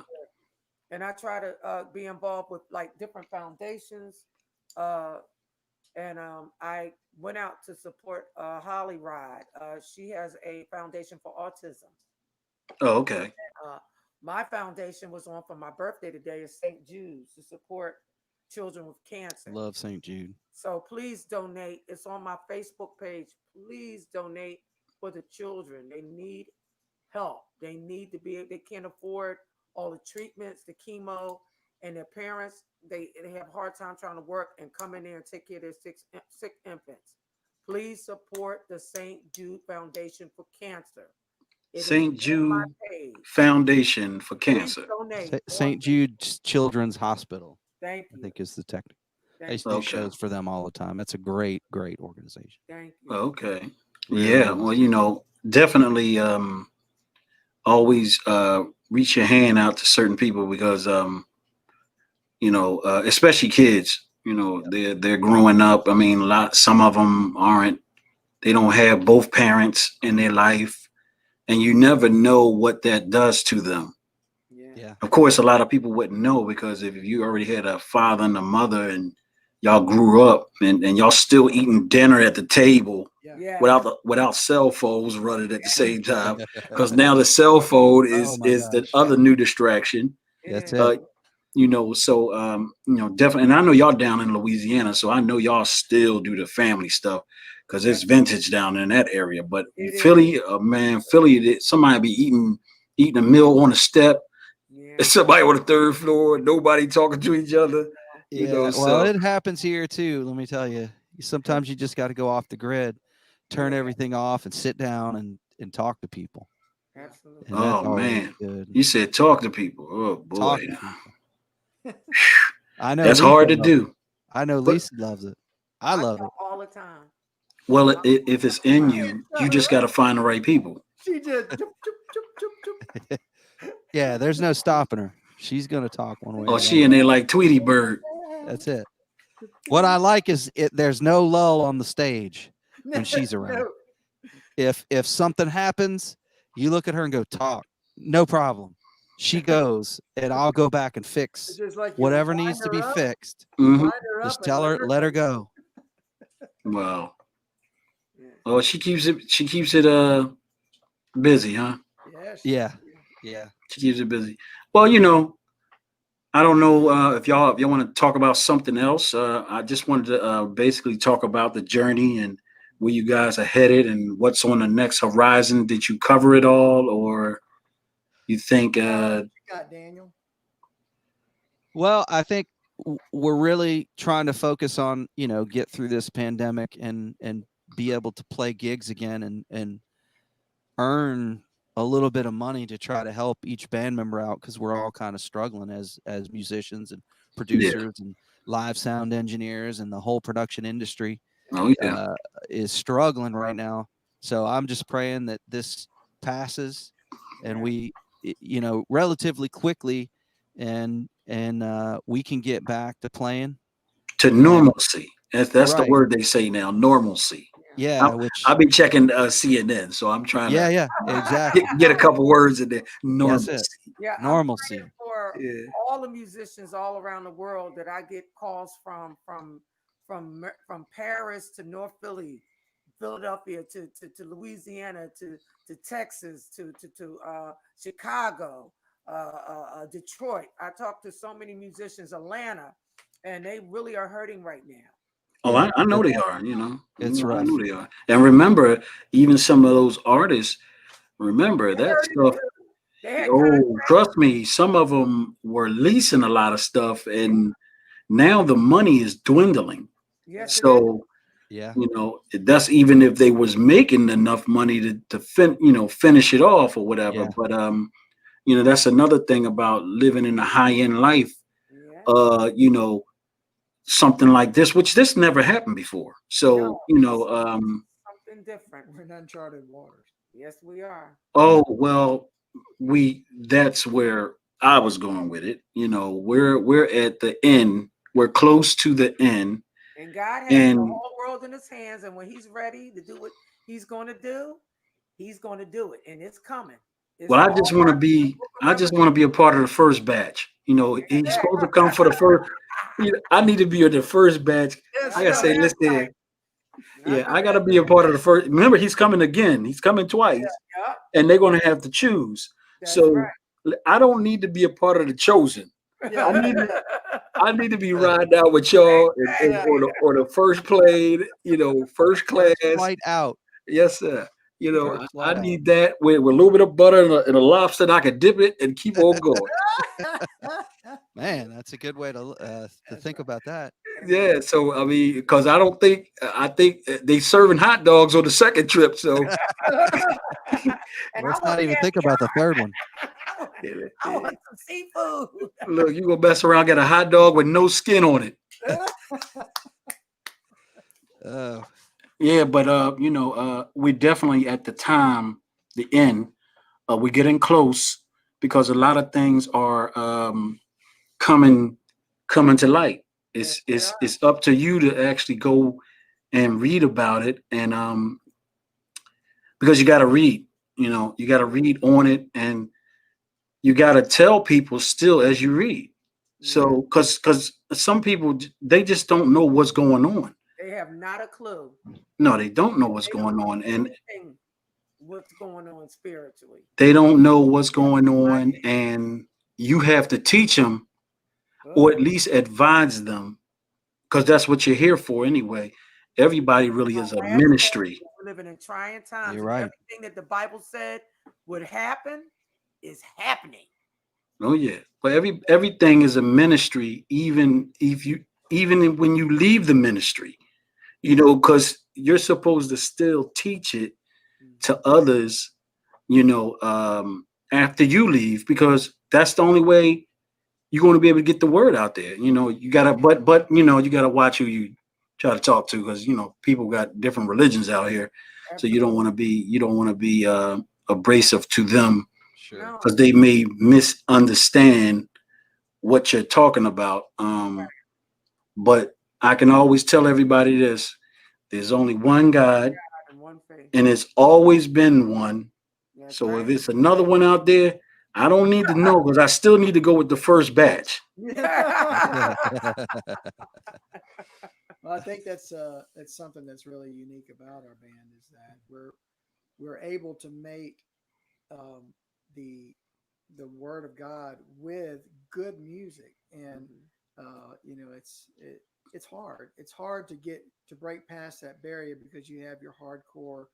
And I try to be involved with like different foundations. And I went out to support Holly Ride. She has a foundation for autism. Oh, okay. My foundation was on for my birthday today is St. Jude's to support children with cancer. Love St. Jude. So please donate. It's on my Facebook page. Please donate for the children. They need help. They need to be, they can't afford all the treatments, the chemo, and their parents, they have a hard time trying to work and come in there and take care of their sick infants. Please support the St. Jude Foundation for Cancer. St. Jude Foundation for Cancer. St. Jude's Children's Hospital. Thank you. I think is the technical. Thank I do shows for them all the time. It's a great organization. Thank you. Okay. Yeah. Well, definitely always reach your hand out to certain people because especially kids, they're growing up. I mean, some of them they don't have both parents in their life, and you never know what that does to them. Yeah. Of course, a lot of people wouldn't know because if you already had a father and a mother and y'all grew up and y'all still eating dinner at the table Yeah. without cell phones running at the same time, because now the cell phone Oh my is the gosh. other new distraction. That's is. it. Definitely, and I know y'all down in Louisiana, so I know y'all still do the family stuff because it's vintage down in that area. But It Philly, Philly, somebody be eating a meal on the step. Yeah. Somebody on the third floor, nobody talking to each other. Yeah. So Well, it happens here too. Let me tell you. Sometimes you just got to go off the grid, turn everything off, and sit down and talk to people. Absolutely. And that's oh always man, good. you said talk to people. Oh boy, Talk to people. I know that's Lisa hard to loves it. do. I know But- Lisa loves it. I love it. talk all the time. Well, if it's in you, you just got to find the right people. She just choop, choop, choop, choop. Yeah, there's no stopping her. She's gonna talk one way. Oh, or she in another. there like Tweety Bird. That's it. What I like is there's no lull on the stage when she's around. No. If something happens, you look at her and go, talk. No problem. She goes, and I'll go back and fix Just like you whatever wind needs to her be up, fixed. Mhm. wind her up Just and tell her, let her go. Wow. Yeah. Oh, she keeps it busy, huh? Yeah. Yeah. Yeah. She keeps it busy. Well, I don't know if y'all want to talk about something else. I just wanted to basically talk about the journey and where you guys are headed and what's on the next horizon. Did you cover it all, or you think? You got Daniel. Well, I think we're really trying to focus on, get through this pandemic and be able to play gigs again and earn a little bit of money to try to help each band member out, because we're all kind of struggling as musicians and producers and live sound engineers, and the whole production industry Oh yeah. is struggling right now. So I'm just praying that this passes and we relatively quickly and we can get back to playing To normalcy. That's the Right. word they say now. Normalcy. Yeah, which I'll be checking CNN, so I'm trying to yeah, exactly. get a couple words in there. That's Normalcy. it. Yeah. Normalcy. I'm praying for Yeah. all the musicians all around the world that I get calls from Paris to North Philly, Philadelphia to Louisiana to Texas to Chicago, Detroit. I talk to so many musicians, Atlanta, and they really are hurting right now. Oh, Yeah, I know they are, it's I rough. know they are. And remember, even some of those artists, remember that stuff. They had Oh, trust me, some of them were leasing a lot of stuff, and now the money is dwindling. Yes, it is. So, Yeah. that's even if they was making enough money to finish it off or whatever. Yeah. But that's another thing about living in a high end life. Yeah. Something like this, which this never happened before. So, Something different. We're in uncharted waters. Yes, we are. oh well, that's where I was going with it. We're at the end. We're close to the end. And God has the And whole world in his hands. And when he's ready to do what he's going to do, he's going to do it. And it's coming. It's well, I all just want to right in the be book of I just want to be a part of the first batch. He's supposed to come for the first. I need to be in the first batch. Yes, I gotta say, sir. listen, Revelation. I gotta be a part of the first. Remember, he's coming again. He's coming twice, Yep, and they're gonna have to choose. that's So right. I don't need to be a part of the chosen. Yeah. I need to be riding out with y'all or the first plane, first class. First flight out. Yes, sir. First I flight out. need that with a little bit of butter and a lobster, and I can dip it and keep on going. Man, that's a good way to think about that. Yeah. So I mean, because I think they serving hot dogs on the second trip. So And Let's I not even think about the third one. I want some seafood. look, you gonna mess around, get a hot dog with no skin on it. Yeah, but we're definitely at the end. We're getting close because a lot of things are coming to light. It's up to you to actually go and read about it, and because you got to read, you got to read on it, and you got to tell people still as you read. So because some people, they just don't know what's going on. They have not a clue. No, they don't know what's They going don't on, know and anything what's going on spiritually. they don't know what's going on, and you have to teach them, or at least advise them, because that's what you're here for anyway. Everybody really is a ministry. We're living in trying times. You're right. Everything that the Bible said would happen is happening. Oh yeah, but everything is a ministry, even when you leave the ministry, because you're supposed to still teach it to others, after you leave, because that's the only way you're going to be able to get the word out there. You gotta, but you gotta watch who you try to talk to, because people got different religions out here, so you don't want to be abrasive to them, Sure. because they may misunderstand what you're talking about. But I can always tell everybody this: there's only one God, And one faith. and it's always been one. That's So if right. it's another one out there, I don't need to know, because I still need to go with the first batch. Well, I think that's something that's really unique about our band, is that we're able to make the Word of God with good music, and it's hard. It's hard to break past that barrier, because you have your hardcore,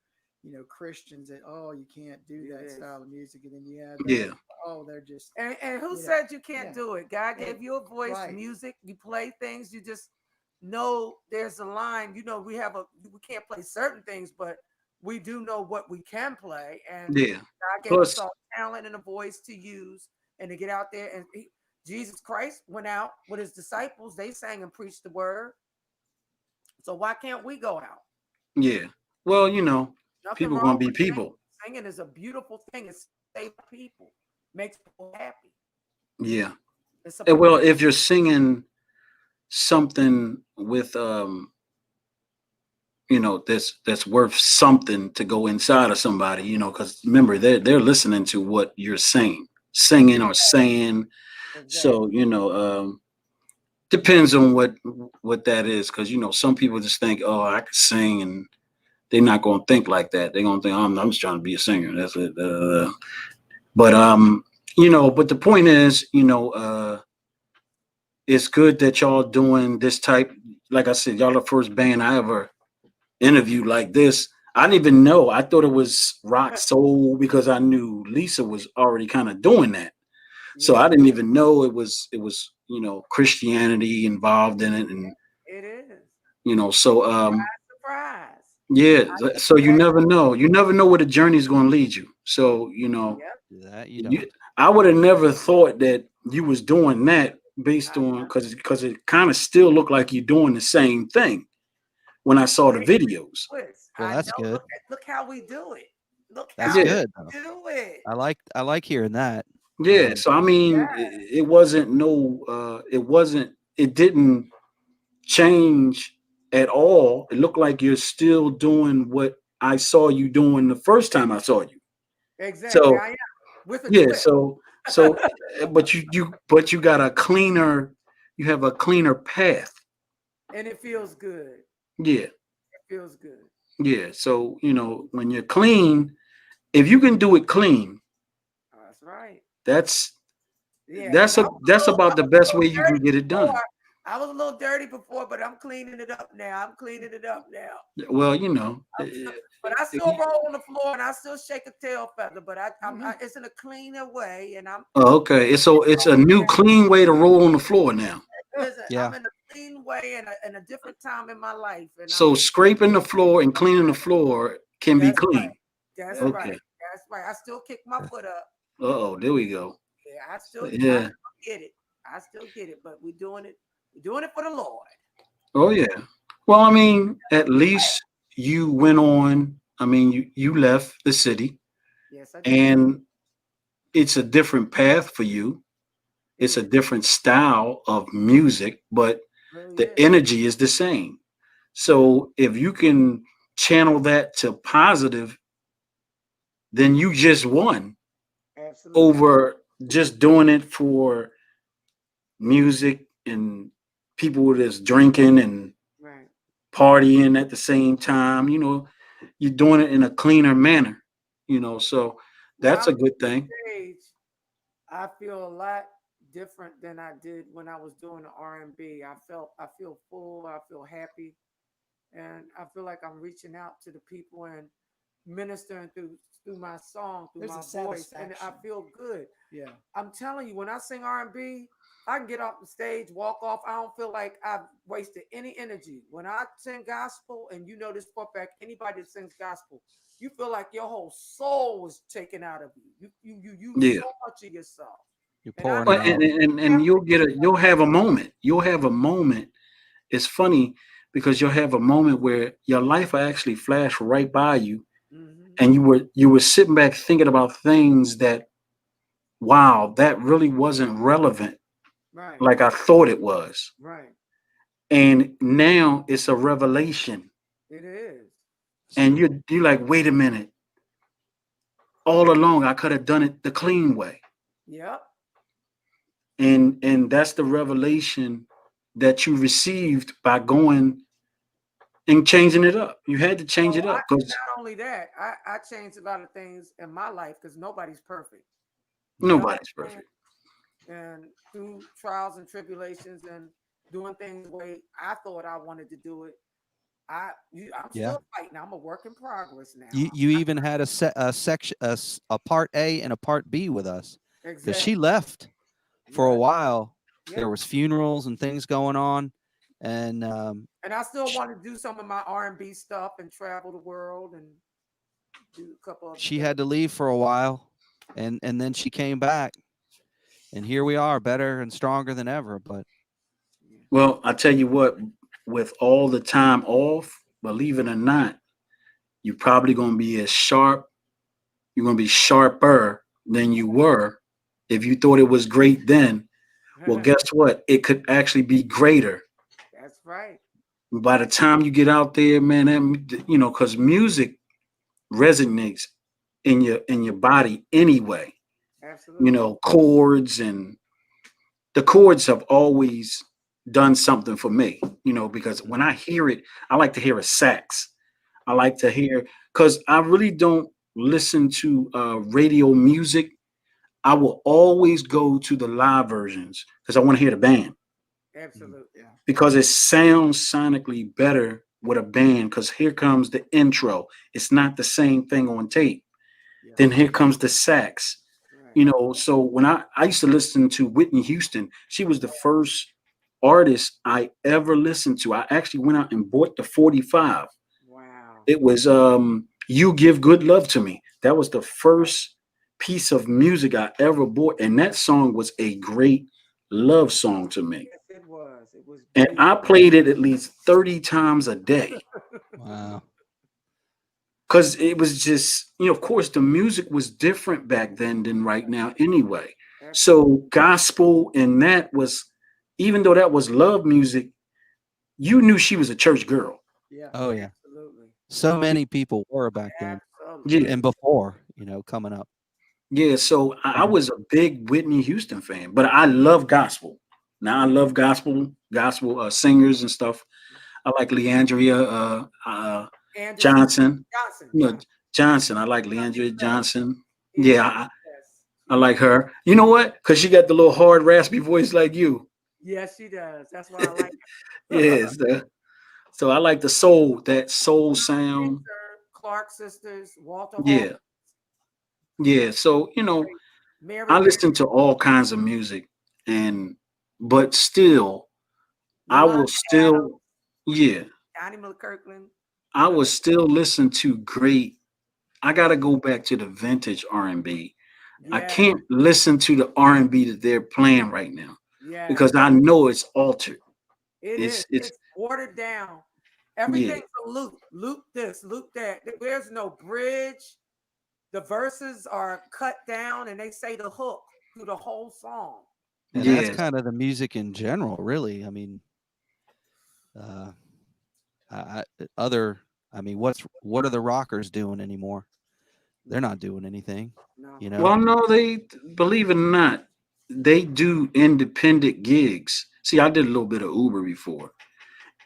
Christians that, oh, you can't do that style of music, and then you have Yeah. oh, they're just and who said you can't do it? God Yeah. gave you a voice, Right. music. You play things. You just know there's a line. We can't play certain things, but we do know what we can play. And Yeah. God gave Plus- us all talent and a voice to use and to get out there. And Jesus Christ went out with his disciples. They sang and preached the word. So why can't we go out? Yeah. Well, Nothing people wrong gonna be with singing. people. Singing is a beautiful thing. It saves people, makes people happy. Yeah. It's a And well, if you're singing something with that's worth something to go inside of somebody, because remember, they're listening to what you're singing or saying. So depends on what that is, because some people just think, oh, I could sing, and they're not gonna think like that. They're gonna think, I'm just trying to be a singer. That's it. But but the point is, it's good that y'all doing this type. Like I said, y'all the first band I ever interviewed like this. I didn't even know. I thought it was rock soul, because I knew Lisa was already kind of doing that. So I didn't even know it was Christianity involved in it, and it is. so Surprise. yeah. So you never know. You never know where the journey is going to lead you. So That you don't. I would have never thought that you was doing that, based on because it kind of still looked like you're doing the same thing when I saw the videos. Well, that's good. Look how we do it. Look That's how good. we do it. I like hearing that. Yeah. So I mean, it wasn't it didn't change at all. It looked like you're still doing what I saw you doing the first time I saw you. Exactly. So I am. With a yeah, twist. so but you got you have a cleaner path. And it feels good. Yeah. It feels good. Yeah. So, when you're clean, if you can do it clean, That's right. that's Yeah. that's about the best way you can get it done. I was a little dirty before, but I'm cleaning it up now. Well, but I still roll on the floor and I still shake a tail feather, but it's in a cleaner way, and I'm okay. So it's a new clean way to roll on the floor now. listen, Yeah. I'm in a clean way and a different time in my life. And So scraping the floor and cleaning the floor can be clean. Right. That's Okay. right. That's right. I still kick my foot up. Uh-oh, there we go. Yeah, I still Yeah. get it. But we're doing it. We're doing it for the Lord. Oh yeah. Well, I mean, at least you went on. I mean, you left the city. Yes, I did. And it's a different path for you. It's a different style of music, but Really the is. energy is the same. So if you can channel that to positive, then you just won Absolutely. over just doing it for music and people that's drinking and Right. partying at the same time. You're doing it in a cleaner manner, so When that's I'm a good on thing. stage, I feel a lot different than I did when I was doing the R&B. I feel full, I feel happy, and I feel like I'm reaching out to the people and ministering through my song, through There's my a voice, and I satisfaction. feel good. Yeah. I'm telling you, when I sing R&B, I can get off the stage, walk off. I don't feel like I've wasted any energy. When I sing gospel, and you know this for a fact, anybody that sings gospel, you feel like your whole soul was taken out of you. You Yeah. so much of yourself. You're And I pouring Well, it and, out. and and you'll have a moment. You'll have a moment. It's funny because you'll have a moment where your life will actually flash right by you, hmm and you were sitting back thinking about things that, wow, that really wasn't relevant right, like I thought it was. right. And now it's a revelation. It is. And you're like, wait a minute. All along I could have done it the clean way. Yep. And that's the revelation that you received by going and changing it up. You had to change Oh, it up because not only that, I changed a lot of things in my life because nobody's perfect. You know Yeah. what nobody's I'm saying? perfect. And through trials and tribulations and doing things the way I thought I wanted to do it, I'm Yeah. still fighting. I'm a work in progress now. You even had a section a part A and a part B with us because Exactly. she left for a Right. while. Yeah. There was funerals and things going on, and And I still sh- want to do some of my R&B stuff and travel the world and do a couple other she things. had to leave for a while, and then she came back, and here we are, better and stronger than ever. But Yeah. Well, I tell you what, with all the time off, believe it or not, you're probably going to be as sharp. You're going to be sharper than you were if you thought it was great then. Well, guess what? It could actually be greater That's right. by the time you get out there, man. Because music resonates in your body anyway. Absolutely. Chords, and the chords have always done something for me. Because when I hear it, I like to hear a sax. I like to hear, because I really don't listen to radio music. I will always go to the live versions because I want to hear the band, Absolutely. Yeah. because it sounds sonically better with a band. Because here comes the intro. It's not the same thing on tape. Yeah. Then here comes the sax. Right. So when I used to listen to Whitney Houston, she was the first artist I ever listened to. I actually went out and bought the 45. Wow. It was You Give Good Love to Me. That was the first piece of music I ever bought. And that song was a great love song to me. Yes, it was. It was And beautiful. I played it at least 30 times a day. wow, Because it was just, of course, the music was different back then than right now anyway. Absolutely. So gospel and that was, even though that was love music, you knew she was a church girl. Yeah. oh yeah, Absolutely. so many people were back then Absolutely. Yeah. and before, coming up. Yeah. So I was a big Whitney Houston fan, but I love gospel. Now I love gospel singers and stuff. I like Leandria Andrea Johnson. Johnson. You know, Johnson. Johnson. I like Leandria Johnson. Yeah, Yeah, yes. I like her. You know what? Because she got the little hard, raspy voice like you. Yes, she does. That's why I like her. Yes. So I like that soul sound. Clark sisters, Walter Hall, Yeah. Yeah. So, Mary I Mary, listen to all kinds of music, but still, I Yolanda will Adams, still, yeah, Donnie McKirkland. I will still listen to great. I got to go back to the vintage R&B. I Yeah, can't listen to the R&B that they're playing right now yeah. because I know it's altered. It is. It's It's watered down. yeah. Everything's a loop. Loop this, loop that. There's no bridge. the verses are cut down and they say the hook through the whole song. And Yeah. that's kind of the music in general, really. I mean, other. I mean, what are the rockers doing anymore? They're not doing anything. No. You know. Well, no, they believe it or not, they do independent gigs. See, I did a little bit of Uber before,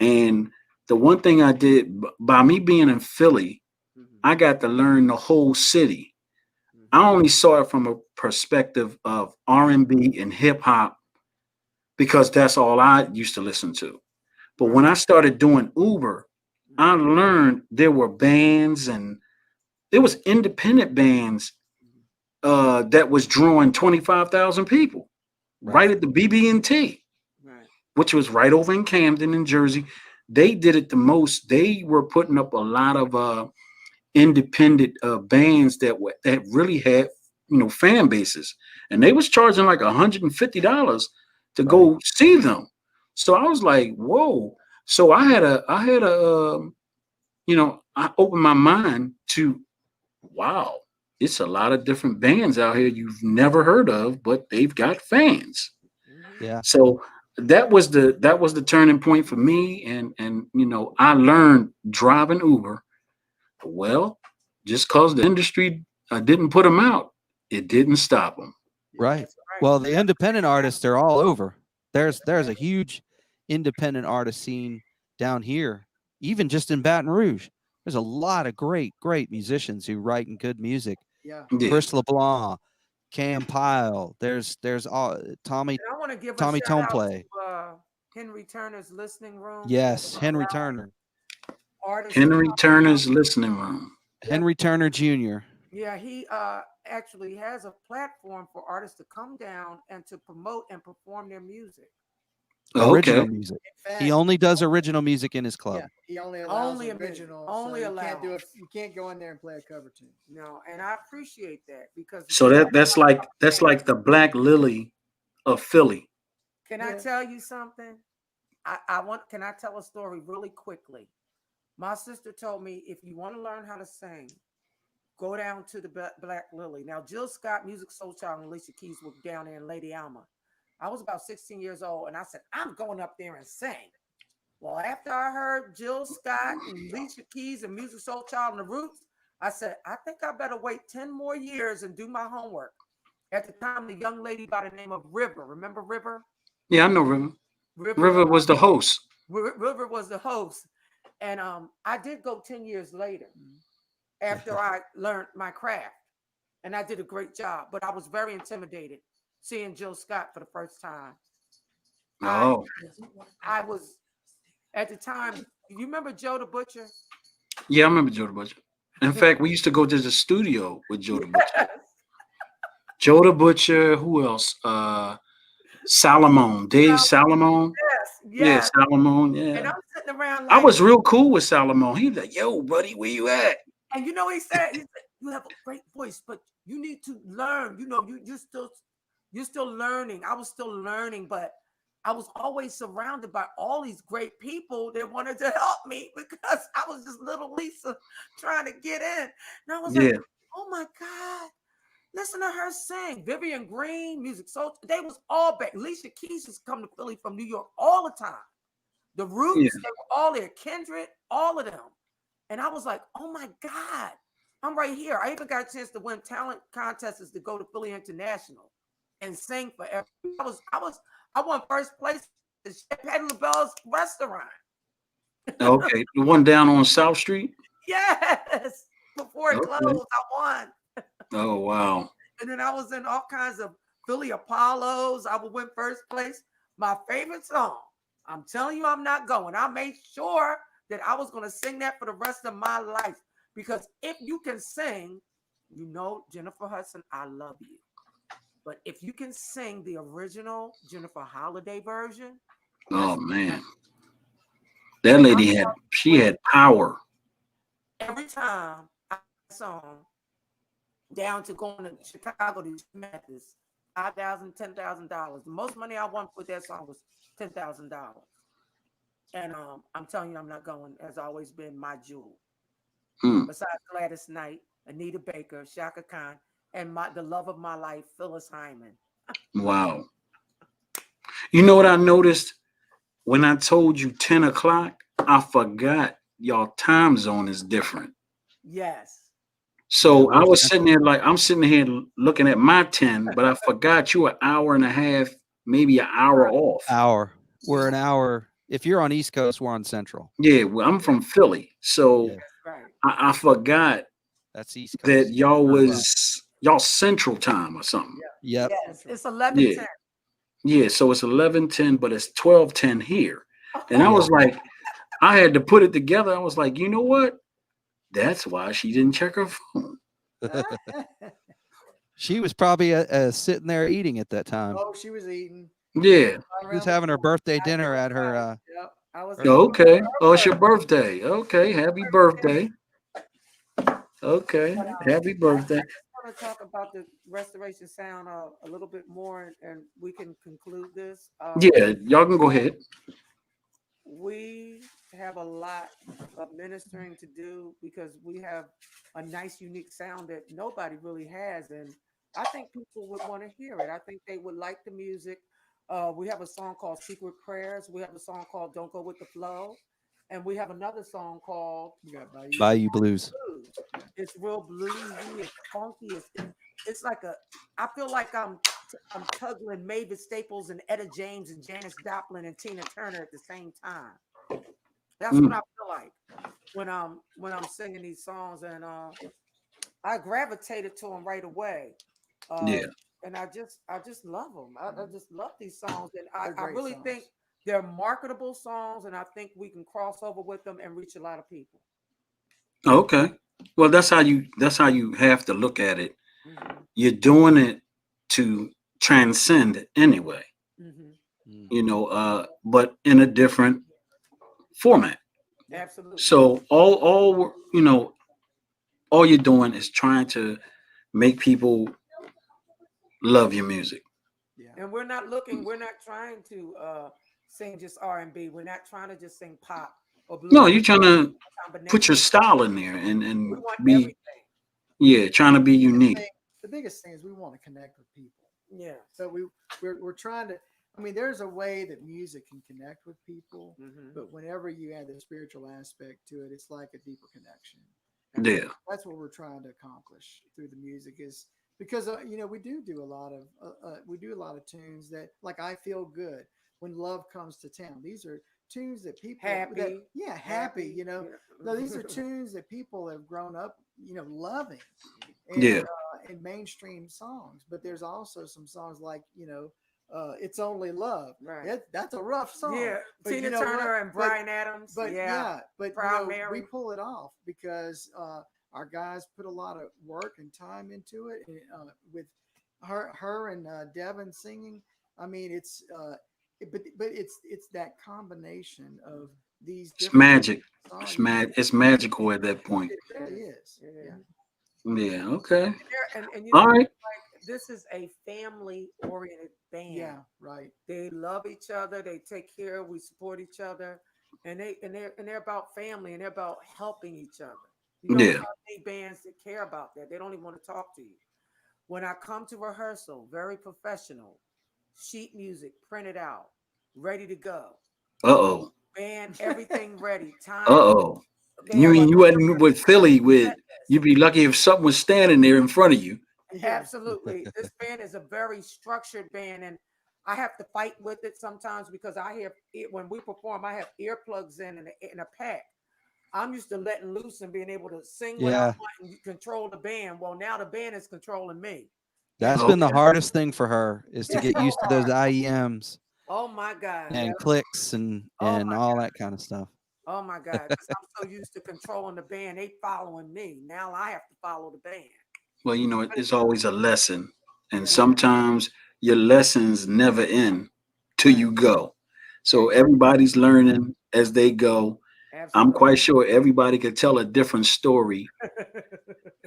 and the one thing I did by me being in Philly, Mhm. I got to learn the whole city. Mhm. I only saw it from a perspective of R&B and hip hop because that's all I used to listen to. But when I started doing Uber, I learned there were bands and there was independent bands that was drawing 25,000 people right at the BB&T, Right. which was right over in Camden, in Jersey. They did it the most. They were putting up a lot of independent bands that really had fan bases, and they was charging like $150 to go see them. So I was like, whoa. So I opened my mind to, wow, it's a lot of different bands out here you've never heard of, but they've got fans. Yeah. So that was the turning point for me, and I learned driving Uber. Well, just cause the industry didn't put them out, it didn't stop them. Right. That's right. Well, the independent artists are all over. There's a huge independent artist scene down here, even just in Baton Rouge. There's a lot of great musicians who write good music. Yeah. Yeah. Chris LeBlanc, Cam Pyle. There's all Tommy And I want to give a Tommy shout out Tomplay. to Henry Turner's listening room. Yes, Henry Turner. Artists to Henry come Turner's out. listening room. Henry Turner Jr. Yeah, he actually has a platform for artists to come down and to promote and perform their music. Original Okay. music. In fact, He only does original music in his club. yeah, he only allows Only a original. only so allows. you can't go in there and play a cover tune. No, and I appreciate that because So that's like the Black Lily of Philly. Can I tell you something? Can I tell a story really quickly? My sister told me if you want to learn how to sing, go down to the Black Lily. Now, Jill Scott, Music Soul Child, and Alicia Keys were down there in Lady Alma. I was about 16 years old, and I said, I'm going up there and sing. Well, after I heard Jill Scott and Alicia Keys and Music Soul Child and the Roots, I said, I think I better wait 10 more years and do my homework. At the time, the young lady by the name of River, remember River? Yeah, I know River. River was the host. River was the host. And I did go 10 years later after I learned my craft. And I did a great job, but I was very intimidated seeing Jill Scott for the first time. Oh. I was, at the time, you remember Joe the Butcher? Yeah, I remember Joe the Butcher. In fact, we used to go to the studio with Joe the Butcher. Yes. Joe the Butcher, who else? Salomon, Dave Salomon. Yeah, Yes. Salomon. And Yeah. I'm sitting around I like, was real cool with Salomon. He was like, yo, buddy, where you at? and you know what he said? He said, you have a great voice, but you need to learn. You know, you're still learning. I was still learning, but I was always surrounded by all these great people that wanted to help me because I was just little Lisa trying to get in. And I was like, oh my God, listen to her sing. Vivian Green, Music Soul, they was all back. Alicia Keys has come to Philly from New York all the time. The Roots, they were all there. Kindred, all of them. And I was like, oh my God, I'm right here. I even got a chance to win talent contests to go to Philly International and sing for everyone. I won first place at Patty LaBelle's restaurant. Okay, the one down on South Street. Yes. Before it closed, I won. Oh wow. And then I was in all kinds of Philly Apollos. I would win first place. My favorite song, I'm telling you, I'm not going. I made sure that I was going to sing that for the rest of my life. Because if you can sing, you know, Jennifer Hudson, I love you. But if you can sing the original Jennifer Holiday version. Oh man. That lady had power. Every time I song down to going to Chicago to Memphis, $5,000, $10,000. The most money I won with that song was $10,000. And I'm telling you, I'm not going. Has always been my jewel. Besides Gladys Knight Anita Baker, Shaka Khan, and the love of my life, Phyllis Hyman. Wow. You know what I noticed when I told you 10 o'clock? I forgot y'all time zone is different. Yes. So Yeah, I we're was central. sitting there like I'm sitting here looking at my 10, but I forgot you an hour and a half, maybe an hour off. We're an hour. If you're on East Coast, we're on Central. Yeah, well, I'm from Philly, so Yeah, That's right. I forgot that's East that Coast. y'all Well, was y'all Central Time or something. yep. Yes, Central. it's 11:10. Yeah, yeah. So it's 11:10, but it's 12:10 here, and I Yeah. was like, I had to put it together. I was like, you know what? That's why she didn't check her phone. She was probably sitting there eating at that time. Oh, she was eating. Yeah. She was having her birthday dinner at her. Yep. I was Okay. Oh, it's your birthday. Okay. Happy birthday. Okay. Happy birthday. want to talk about the restoration sound a little bit more, and we can conclude this. Yeah, y'all can go ahead. We have a lot of ministering to do because we have a nice, unique sound that nobody really has, and I think people would want to hear it. I think they would like the music. We have a song called "Secret Prayers." We have a song called "Don't Go with the Flow," and we have another song called We got Bayou. Bayou Blues. Blues. It's real bluesy. It's funky. It's like I feel like I'm tuggling Mavis Staples and Etta James and Janis Joplin and Tina Turner at the same time. That's what I feel like when I'm singing these songs, and I gravitated to them right away. Yeah. And I just love them. I just love these songs, and They're I great really songs. think they're marketable songs, and I think we can cross over with them and reach a lot of people. Okay. Well, that's how you have to look at it. Mm-hmm. You're doing it to transcend it anyway. Mm-hmm. But in a different format. Absolutely. So all you're doing is trying to make people love your music. Yeah. And we're not trying to sing just R&B. We're not trying to just sing pop or blues. No, you're trying to Combination. put your style in there We and want be everything. trying to be unique. The biggest thing is we want to connect with people. Yeah. So we're trying to. I mean, there's a way that music can connect with people, but whenever you add the spiritual aspect to it, it's like a deeper connection. And Yeah. that's what we're trying to accomplish through the music. Is because we do a lot of tunes that, like, I Feel Good, When Love Comes to Town. These are tunes that people Happy. happy. Yeah. No, these are tunes that people have grown up loving. Yeah. In mainstream songs, but there's also some songs like It's Only Love. Right. That's a rough song. Yeah. But Tina Turner and Bryan Adams. But but Proud we Mary. pull it off because our guys put a lot of work and time into it. With her and Devin singing. I mean, it's that combination of these. It's magic. Songs. It's magical at that point. It really is. Yeah. Yeah. Okay. And All right. like, this is a family-oriented band. Yeah, right. They love each other. They take care. We support each other, and they're about family, and they're about helping each other. You don't have any bands that care about that. They don't even want to talk to you. When I come to rehearsal, very professional, sheet music printed out, ready to go. Uh-oh. Band, everything ready. Time. Uh-oh. You mean you wasn't with Philly you'd be lucky if something was standing there in front of you. Absolutely. This band is a very structured band, and I have to fight with it sometimes because I have when we perform, I have earplugs in a pack. I'm used to letting loose and being able to sing what I want and control the band. Well, now the band is controlling me. That's been the hardest thing for her is to get used to those IEMs. Oh my God. And clicks and all that kind of stuff. Oh my God. Because I'm so used to controlling the band. They following me. Now I have to follow the band. Well, it's always a lesson. And sometimes your lessons never end till you go. So everybody's learning as they go. Absolutely. I'm quite sure everybody could tell a different story.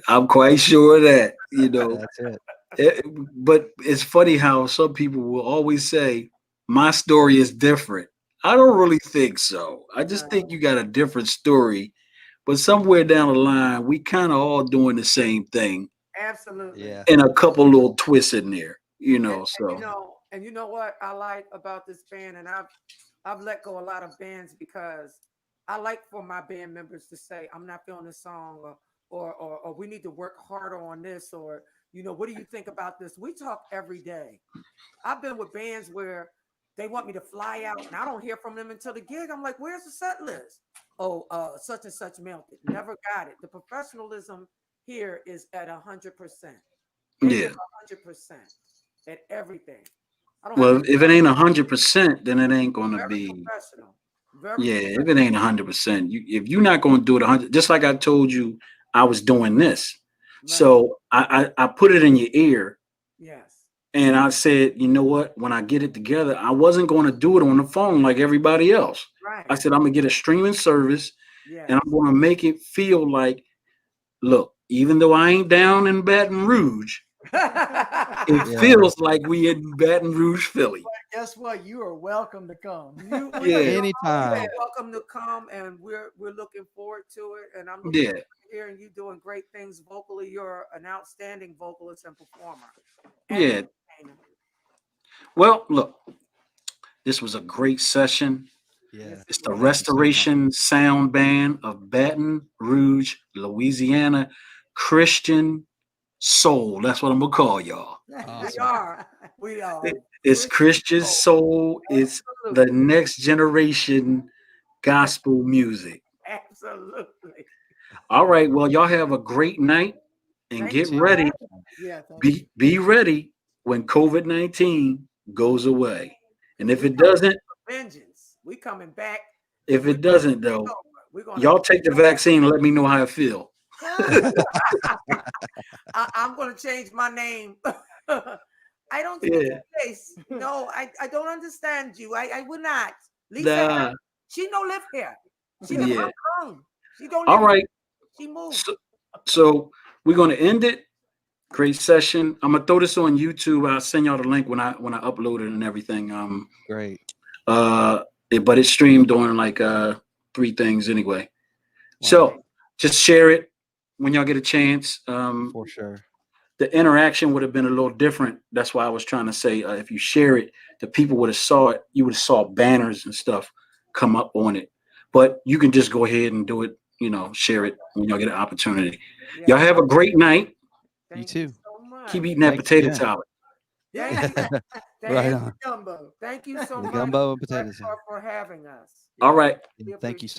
I'm quite sure of that, That's it. But it's funny how some people will always say, my story is different. I don't really think so. I just think you got a different story, but somewhere down the line, we kind of all doing the same thing, Absolutely. Yeah. and a couple little twists in there, you know. And So you know what I like about this band, and I've let go a lot of bands because I like for my band members to say, I'm not feeling this song, or we need to work harder on this, or what do you think about this? We talk every day. I've been with bands where they want me to fly out and I don't hear from them until the gig. I'm like, where's the set list? Oh, such and such mailed it. Never got it. The professionalism here is at 100%. They yeah. give 100% at everything. I don't have Well, to if it ain't 100%, then it ain't gonna very be. professional. Very Yeah, professional. if it ain't 100%, if you're not gonna do it 100, just like I told you, I was doing this. Right. So I put it in your ear, Yes. and I said, you know what? When I get it together, I wasn't going to do it on the phone like everybody else. Right. I said I'm gonna get a streaming service, Yes. and I'm gonna make it feel like, look, even though I ain't down in Baton Rouge, it Yeah. feels like we in Baton Rouge, Philly. Guess what? You are welcome to come. You Yeah. are Anytime. welcome to come, and we're looking forward to it. And I'm looking Yeah. forward to hearing you doing great things vocally. You're an outstanding vocalist and performer. And Yeah. entertainer. Well, look, this was a great session. Yeah. Yes, It's it the was. Restoration Sound Band of Baton Rouge, Louisiana, Christian Soul. That's what I'm gonna call y'all. We Awesome. are. We are. It's Christian Soul. It's the Absolutely. next generation gospel music. Absolutely. All right. Well, y'all have a great night and Thank get you. ready. Yeah, thank you. Be ready when COVID-19 goes away. And if We it coming doesn't, for vengeance. We coming back. if and it doesn't we're though, gonna- we're gonna y'all take the vaccine and let me know how it feel. I'm going to change my name. I don't speak Yeah. English. No, I don't understand you. I will not. Lisa, Nah. she don't live here. She live Yeah. Hong Kong. She don't All live right. here. She moved. So we're gonna end it. Great session. I'm gonna throw this on YouTube. I'll send y'all the link when I upload it and everything. Great. But it's streamed on like 3 things anyway. Wow. So just share it when y'all get a chance. For sure. The interaction would have been a little different. That's why I was trying to say if you share it, the people would have saw it. You would have saw banners and stuff come up on it. But you can just go ahead and do it. Share it when y'all get an opportunity. Yeah. Y'all have a great night. Thank You you too. so much. Keep eating that Thanks potato again. salad. Thank you. Right Thank, on. Gumbo. thank you so The much gumbo and potato salad. for having us. All right. We Thank you appreciate so